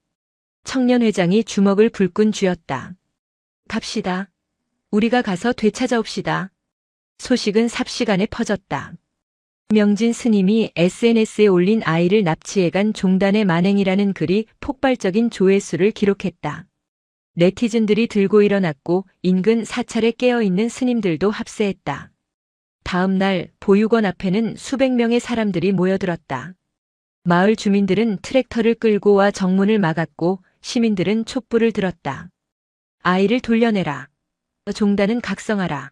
청년회장이 주먹을 불끈 쥐었다. 갑시다. 우리가 가서 되찾아옵시다. 소식은 삽시간에 퍼졌다. 명진 스님이 SNS에 올린 아이를 납치해간 종단의 만행이라는 글이 폭발적인 조회수를 기록했다. 네티즌들이 들고 일어났고 인근 사찰에 깨어있는 스님들도 합세했다. 다음 날 보육원 앞에는 수백 명의 사람들이 모여들었다. 마을 주민들은 트랙터를 끌고 와 정문을 막았고 시민들은 촛불을 들었다. 아이를 돌려내라. 종단은 각성하라.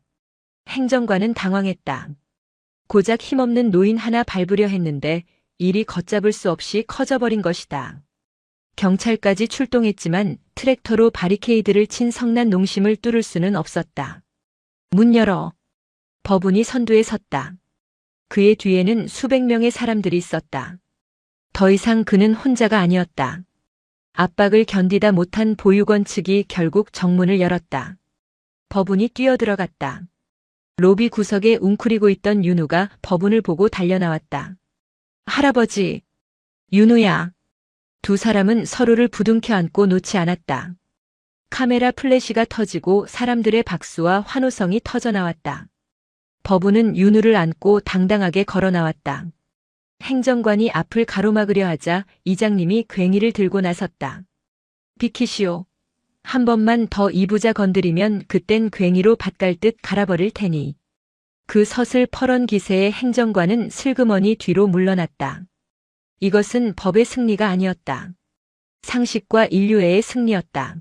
행정관은 당황했다. 고작 힘없는 노인 하나 밟으려 했는데 일이 걷잡을 수 없이 커져버린 것이다. 경찰까지 출동했지만 트랙터로 바리케이드를 친 성난 농심을 뚫을 수는 없었다. 문 열어. 법운이 선두에 섰다. 그의 뒤에는 수백 명의 사람들이 있었다. 더 이상 그는 혼자가 아니었다. 압박을 견디다 못한 보육원 측이 결국 정문을 열었다. 법운이 뛰어들어갔다. 로비 구석에 웅크리고 있던 윤우가 법운을 보고 달려나왔다. 할아버지, 윤우야. 두 사람은 서로를 부둥켜 안고 놓지 않았다. 카메라 플래시가 터지고 사람들의 박수와 환호성이 터져나왔다. 법운은 윤우를 안고 당당하게 걸어 나왔다. 행정관이 앞을 가로막으려 하자 이장님이 괭이를 들고 나섰다. 비키시오. 한 번만 더 이부자 건드리면 그땐 괭이로 밭갈듯 갈아버릴 테니. 그 서슬 퍼런 기세에 행정관은 슬그머니 뒤로 물러났다. 이것은 법의 승리가 아니었다. 상식과 인류애의 승리였다.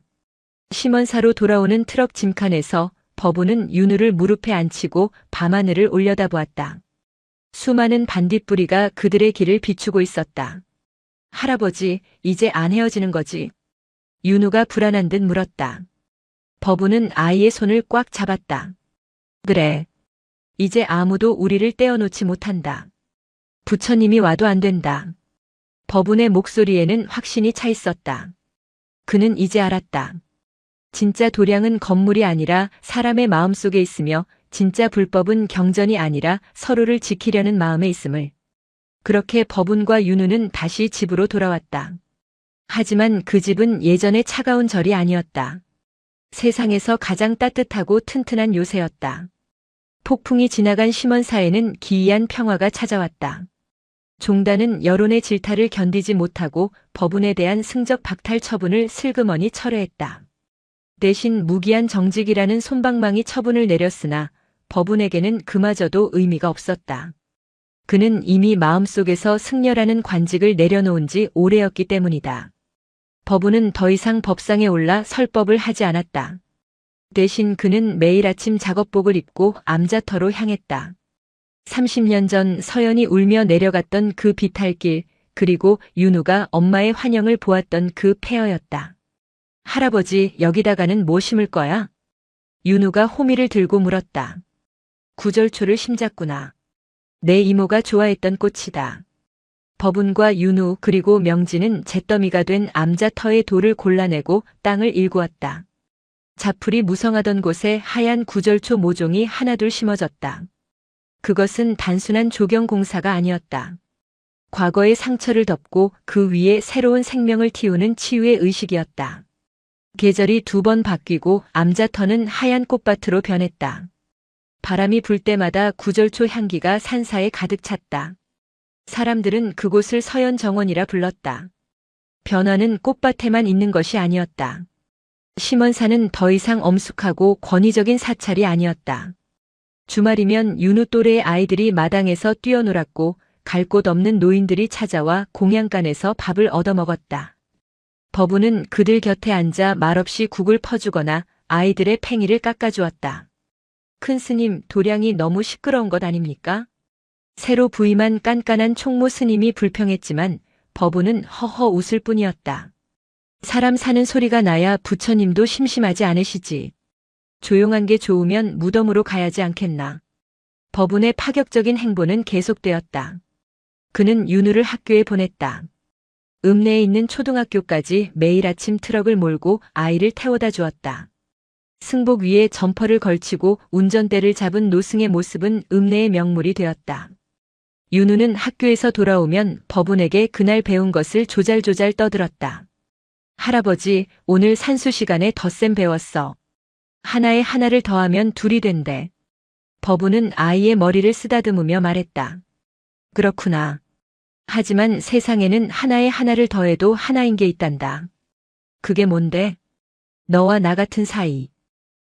심원사로 돌아오는 트럭 짐칸에서 법운은 윤우를 무릎에 앉히고 밤하늘을 올려다보았다. 수많은 반딧불이가 그들의 길을 비추고 있었다. 할아버지, 이제 안 헤어지는 거지? 윤우가 불안한 듯 물었다. 법운은 아이의 손을 꽉 잡았다. 그래. 이제 아무도 우리를 떼어놓지 못한다. 부처님이 와도 안 된다. 법운의 목소리에는 확신이 차 있었다. 그는 이제 알았다. 진짜 도량은 건물이 아니라 사람의 마음속에 있으며 진짜 불법은 경전이 아니라 서로를 지키려는 마음에 있음을. 그렇게 법운과 윤우는 다시 집으로 돌아왔다. 하지만 그 집은 예전의 차가운 절이 아니었다. 세상에서 가장 따뜻하고 튼튼한 요새였다. 폭풍이 지나간 심원사에는 기이한 평화가 찾아왔다. 종단은 여론의 질타를 견디지 못하고 법운에 대한 승적 박탈 처분을 슬그머니 철회했다. 대신 무기한 정직이라는 솜방망이 처분을 내렸으나 법운에게는 그마저도 의미가 없었다. 그는 이미 마음속에서 승려라는 관직을 내려놓은 지 오래였기 때문이다. 법운은 더 이상 법상에 올라 설법을 하지 않았다. 대신 그는 매일 아침 작업복을 입고 암자터로 향했다. 30년 전 서연이 울며 내려갔던 그 비탈길, 그리고 윤우가 엄마의 환영을 보았던 그 폐허였다. 할아버지, 여기다가는 뭐 심을 거야? 윤우가 호미를 들고 물었다. 구절초를 심자꾸나. 내 이모가 좋아했던 꽃이다. 법운과 윤우 그리고 명진은 잿더미가 된 암자터의 돌을 골라내고 땅을 일구었다. 자풀이 무성하던 곳에 하얀 구절초 모종이 하나둘 심어졌다. 그것은 단순한 조경 공사가 아니었다. 과거의 상처를 덮고 그 위에 새로운 생명을 틔우는 치유의 의식이었다. 계절이 2번 바뀌고 암자터는 하얀 꽃밭으로 변했다. 바람이 불 때마다 구절초 향기가 산사에 가득 찼다. 사람들은 그곳을 서연정원이라 불렀다. 변화는 꽃밭에만 있는 것이 아니었다. 심원사는 더 이상 엄숙하고 권위적인 사찰이 아니었다. 주말이면 윤우 또래의 아이들이 마당에서 뛰어놀았고 갈 곳 없는 노인들이 찾아와 공양간에서 밥을 얻어먹었다. 법운은 그들 곁에 앉아 말없이 국을 퍼주거나 아이들의 팽이를 깎아주었다. 큰 스님, 도량이 너무 시끄러운 것 아닙니까? 새로 부임한 깐깐한 총무 스님이 불평했지만 법운은 허허 웃을 뿐이었다. 사람 사는 소리가 나야 부처님도 심심하지 않으시지. 조용한 게 좋으면 무덤으로 가야지 않겠나. 법운의 파격적인 행보는 계속되었다. 그는 윤우를 학교에 보냈다. 읍내에 있는 초등학교까지 매일 아침 트럭을 몰고 아이를 태워다 주었다. 승복 위에 점퍼를 걸치고 운전대를 잡은 노승의 모습은 읍내의 명물이 되었다. 윤우는 학교에서 돌아오면 법운에게 그날 배운 것을 조잘조잘 떠들었다. 할아버지, 오늘 산수 시간에 덧셈 배웠어. 하나에 하나를 더하면 2이 된대. 법운은 아이의 머리를 쓰다듬으며 말했다. 그렇구나. 하지만 세상에는 하나에 하나를 더해도 하나인 게 있단다. 그게 뭔데? 너와 나 같은 사이.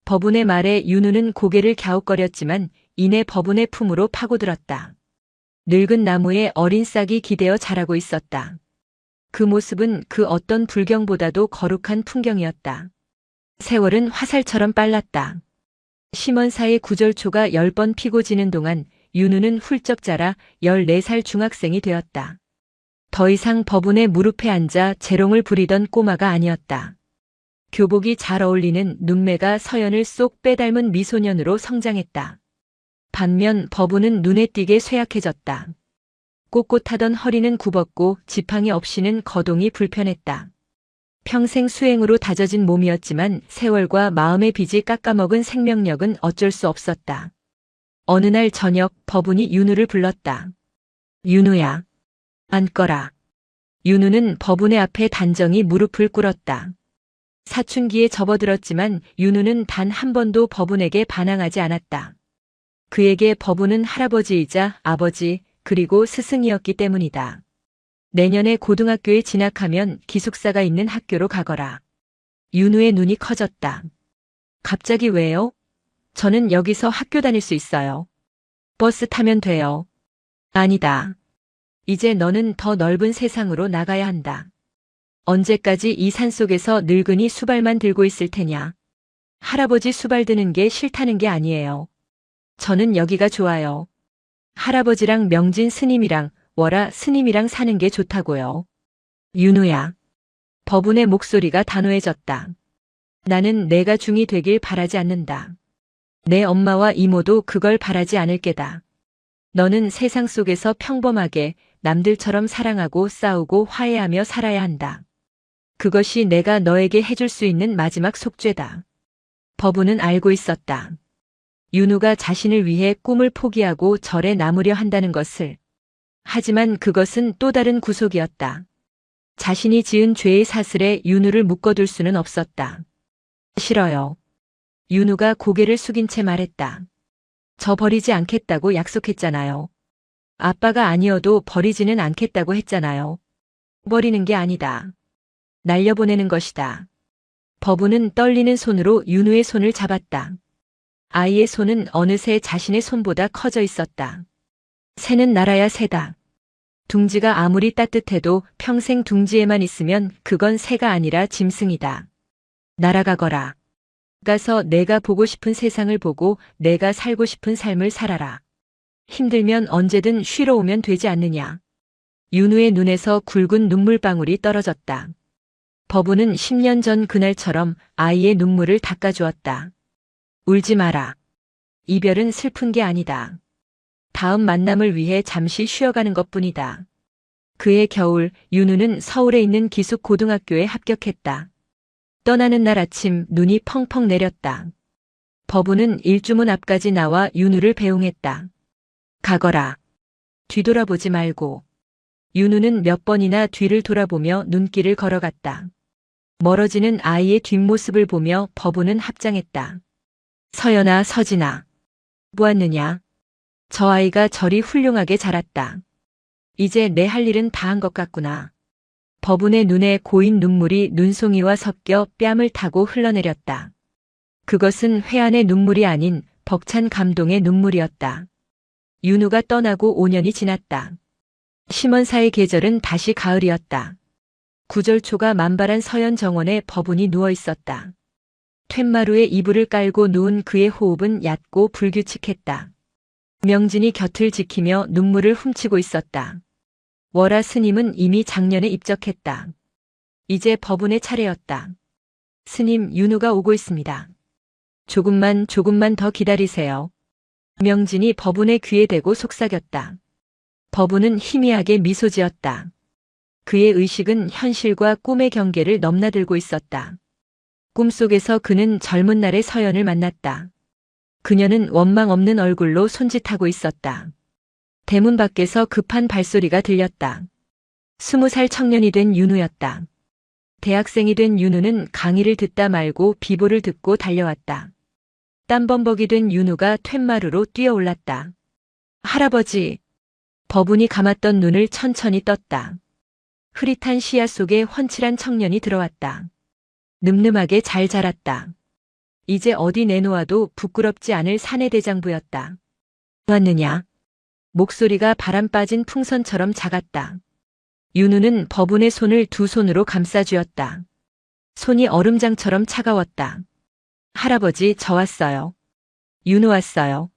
법운의 말에 윤우는 고개를 갸웃거렸지만 이내 법운의 품으로 파고들었다. 늙은 나무에 어린 싹이 기대어 자라고 있었다. 그 모습은 그 어떤 불경보다도 거룩한 풍경이었다. 세월은 화살처럼 빨랐다. 심원사의 구절초가 10번 피고 지는 동안 윤우는 훌쩍 자라 14살 중학생이 되었다. 더 이상 법운의 무릎에 앉아 재롱을 부리던 꼬마가 아니었다. 교복이 잘 어울리는 눈매가 서연을 쏙 빼닮은 미소년으로 성장했다. 반면 법운은 눈에 띄게 쇠약해졌다. 꼿꼿하던 허리는 굽었고 지팡이 없이는 거동이 불편했다. 평생 수행으로 다져진 몸이었지만 세월과 마음의 빚이 깎아먹은 생명력은 어쩔 수 없었다. 어느 날 저녁 법운이 윤우를 불렀다. 윤우야, 앉거라. 윤우는 법운의 앞에 단정히 무릎을 꿇었다. 사춘기에 접어들었지만 윤우는 단 한 번도 법운에게 반항하지 않았다. 그에게 법운은 할아버지이자 아버지 그리고 스승이었기 때문이다. 내년에 고등학교에 진학하면 기숙사가 있는 학교로 가거라. 윤우의 눈이 커졌다. 갑자기 왜요? 저는 여기서 학교 다닐 수 있어요. 버스 타면 돼요. 아니다. 이제 너는 더 넓은 세상으로 나가야 한다. 언제까지 이 산속에서 늙은이 수발만 들고 있을 테냐. 할아버지 수발 드는 게 싫다는 게 아니에요. 저는 여기가 좋아요. 할아버지랑 명진 스님이랑 월아 스님이랑 사는 게 좋다고요. 윤우야. 법운의 목소리가 단호해졌다. 나는 내가 중이 되길 바라지 않는다. 내 엄마와 이모도 그걸 바라지 않을 게다. 너는 세상 속에서 평범하게 남들처럼 사랑하고 싸우고 화해하며 살아야 한다. 그것이 내가 너에게 해줄 수 있는 마지막 속죄다. 법우는 알고 있었다. 윤우가 자신을 위해 꿈을 포기하고 절에 남으려 한다는 것을. 하지만 그것은 또 다른 구속이었다. 자신이 지은 죄의 사슬에 윤우를 묶어둘 수는 없었다. 싫어요. 윤우가 고개를 숙인 채 말했다. 저 버리지 않겠다고 약속했잖아요. 아빠가 아니어도 버리지는 않겠다고 했잖아요. 버리는 게 아니다. 날려보내는 것이다. 법우는 떨리는 손으로 윤우의 손을 잡았다. 아이의 손은 어느새 자신의 손보다 커져 있었다. 새는 날아야 새다. 둥지가 아무리 따뜻해도 평생 둥지에만 있으면 그건 새가 아니라 짐승이다. 날아가거라. 가서 내가 보고 싶은 세상을 보고 내가 살고 싶은 삶을 살아라. 힘들면 언제든 쉬러 오면 되지 않느냐. 윤우의 눈에서 굵은 눈물방울이 떨어졌다. 법우는 10년 전 그날처럼 아이의 눈물을 닦아주었다. 울지 마라. 이별은 슬픈 게 아니다. 다음 만남을 위해 잠시 쉬어가는 것뿐이다. 그해 겨울 윤우는 서울에 있는 기숙고등학교에 합격했다. 떠나는 날 아침 눈이 펑펑 내렸다. 법우는 일주문 앞까지 나와 윤우를 배웅했다. 가거라. 뒤돌아보지 말고. 윤우는 몇 번이나 뒤를 돌아보며 눈길을 걸어갔다. 멀어지는 아이의 뒷모습을 보며 법우는 합장했다. 서연아, 서진아. 보았느냐? 저 아이가 저리 훌륭하게 자랐다. 이제 내 할 일은 다 한 것 같구나. 법운의 눈에 고인 눈물이 눈송이와 섞여 뺨을 타고 흘러내렸다. 그것은 회한의 눈물이 아닌 벅찬 감동의 눈물이었다. 윤우가 떠나고 5년이 지났다. 심원사의 계절은 다시 가을이었다. 구절초가 만발한 서연 정원에 법운이 누워 있었다. 툇마루에 이불을 깔고 누운 그의 호흡은 얕고 불규칙했다. 명진이 곁을 지키며 눈물을 훔치고 있었다. 월화 스님은 이미 작년에 입적했다. 이제 법운의 차례였다. 스님, 윤우가 오고 있습니다. 조금만 더 기다리세요. 명진이 법운의 귀에 대고 속삭였다. 법운은 희미하게 미소 지었다. 그의 의식은 현실과 꿈의 경계를 넘나들고 있었다. 꿈속에서 그는 젊은 날의 서연을 만났다. 그녀는 원망 없는 얼굴로 손짓하고 있었다. 대문 밖에서 급한 발소리가 들렸다. 20살 청년이 된 윤우였다. 대학생이 된 윤우는 강의를 듣다 말고 비보를 듣고 달려왔다. 땀범벅이 된 윤우가 툇마루로 뛰어올랐다. 할아버지. 법운이 감았던 눈을 천천히 떴다. 흐릿한 시야 속에 훤칠한 청년이 들어왔다. 늠름하게 잘 자랐다. 이제 어디 내놓아도 부끄럽지 않을 사내대장부였다. 왔느냐? 목소리가 바람 빠진 풍선처럼 작았다. 윤우는 법운의 손을 두 손으로 감싸쥐었다. 손이 얼음장처럼 차가웠다. 할아버지, 저 왔어요. 윤우 왔어요.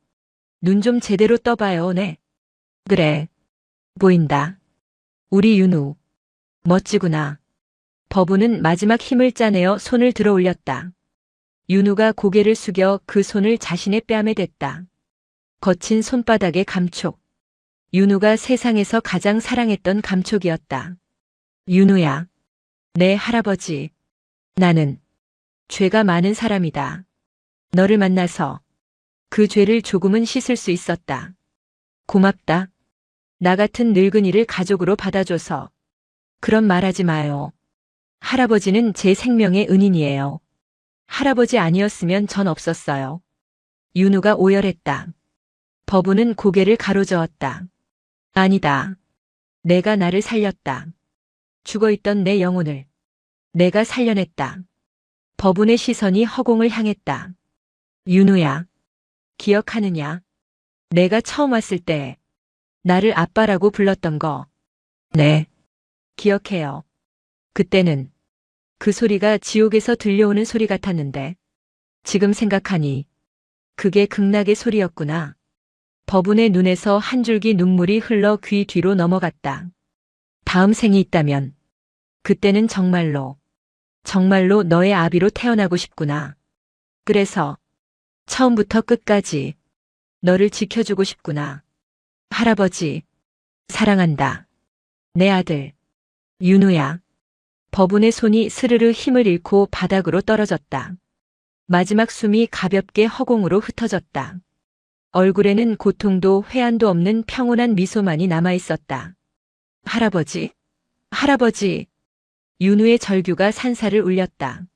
눈 좀 제대로 떠봐요, 네. 그래. 보인다. 우리 윤우. 멋지구나. 법운은 마지막 힘을 짜내어 손을 들어 올렸다. 윤우가 고개를 숙여 그 손을 자신의 뺨에 댔다. 거친 손바닥의 감촉. 윤우가 세상에서 가장 사랑했던 감촉이었다. 윤우야. 내 할아버지. 나는 죄가 많은 사람이다. 너를 만나서 그 죄를 조금은 씻을 수 있었다. 고맙다. 나 같은 늙은이를 가족으로 받아줘서. 그런 말하지 마요. 할아버지는 제 생명의 은인이에요. 할아버지 아니었으면 전 없었어요. 윤우가 오열했다. 법운은 고개를 가로저었다. 아니다. 내가 나를 살렸다. 죽어있던 내 영혼을 내가 살려냈다. 법운의 시선이 허공을 향했다. 윤우야. 기억하느냐? 내가 처음 왔을 때 나를 아빠라고 불렀던 거. 네. 기억해요. 그때는 그 소리가 지옥에서 들려오는 소리 같았는데 지금 생각하니 그게 극락의 소리였구나. 법운의 눈에서 한 줄기 눈물이 흘러 귀 뒤로 넘어갔다. 다음 생이 있다면 그때는 정말로 너의 아비로 태어나고 싶구나. 그래서 처음부터 끝까지 너를 지켜주고 싶구나. 할아버지, 사랑한다. 내 아들, 윤우야. 법운의 손이 스르르 힘을 잃고 바닥으로 떨어졌다. 마지막 숨이 가볍게 허공으로 흩어졌다. 얼굴에는 고통도 회한도 없는 평온한 미소만이 남아있었다. 할아버지, 할아버지. 윤우의 절규가 산사를 울렸다.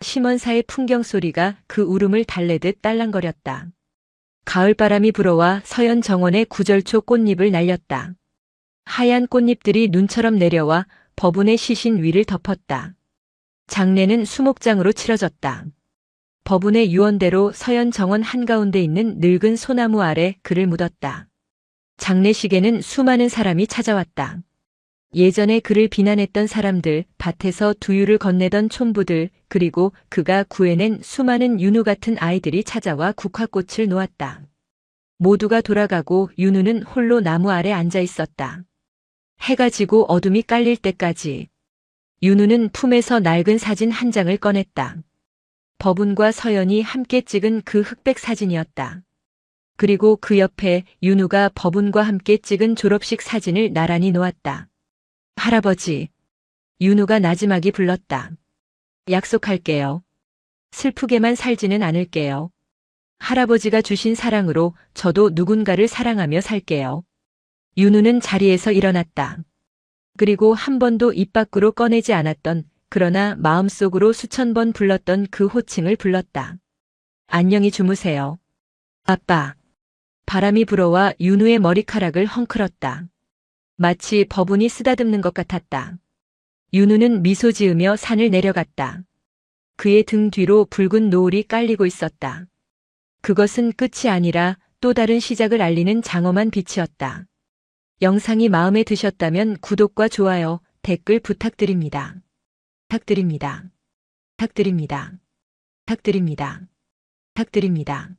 심원사의 풍경 소리가 그 울음을 달래듯 딸랑거렸다. 가을바람이 불어와 서현 정원의 구절초 꽃잎을 날렸다. 하얀 꽃잎들이 눈처럼 내려와 법운의 시신 위를 덮었다. 장례는 수목장으로 치러졌다. 법운의 유언대로 서현 정원 한가운데 있는 늙은 소나무 아래 그를 묻었다. 장례식에는 수많은 사람이 찾아왔다. 예전에 그를 비난했던 사람들, 밭에서 두유를 건네던 촌부들, 그리고 그가 구해낸 수많은 윤우 같은 아이들이 찾아와 국화꽃을 놓았다. 모두가 돌아가고 윤우는 홀로 나무 아래 앉아 있었다. 해가 지고 어둠이 깔릴 때까지. 윤우는 품에서 낡은 사진 한 장을 꺼냈다. 법운과 서연이 함께 찍은 그 흑백 사진이었다. 그리고 그 옆에 윤우가 법운과 함께 찍은 졸업식 사진을 나란히 놓았다. 할아버지. 윤우가 나지막이 불렀다. 약속할게요. 슬프게만 살지는 않을게요. 할아버지가 주신 사랑으로 저도 누군가를 사랑하며 살게요. 윤우는 자리에서 일어났다. 그리고 한 번도 입 밖으로 꺼내지 않았던, 그러나 마음속으로 수천 번 불렀던 그 호칭을 불렀다. 안녕히 주무세요. 아빠. 바람이 불어와 윤우의 머리카락을 헝클었다. 마치 법운이 쓰다듬는 것 같았다. 윤우는 미소 지으며 산을 내려갔다. 그의 등 뒤로 붉은 노을이 깔리고 있었다. 그것은 끝이 아니라 또 다른 시작을 알리는 장엄한 빛이었다. 영상이 마음에 드셨다면 구독과 좋아요, 댓글 부탁드립니다. 부탁드립니다. 부탁드립니다. 부탁드립니다. 부탁드립니다.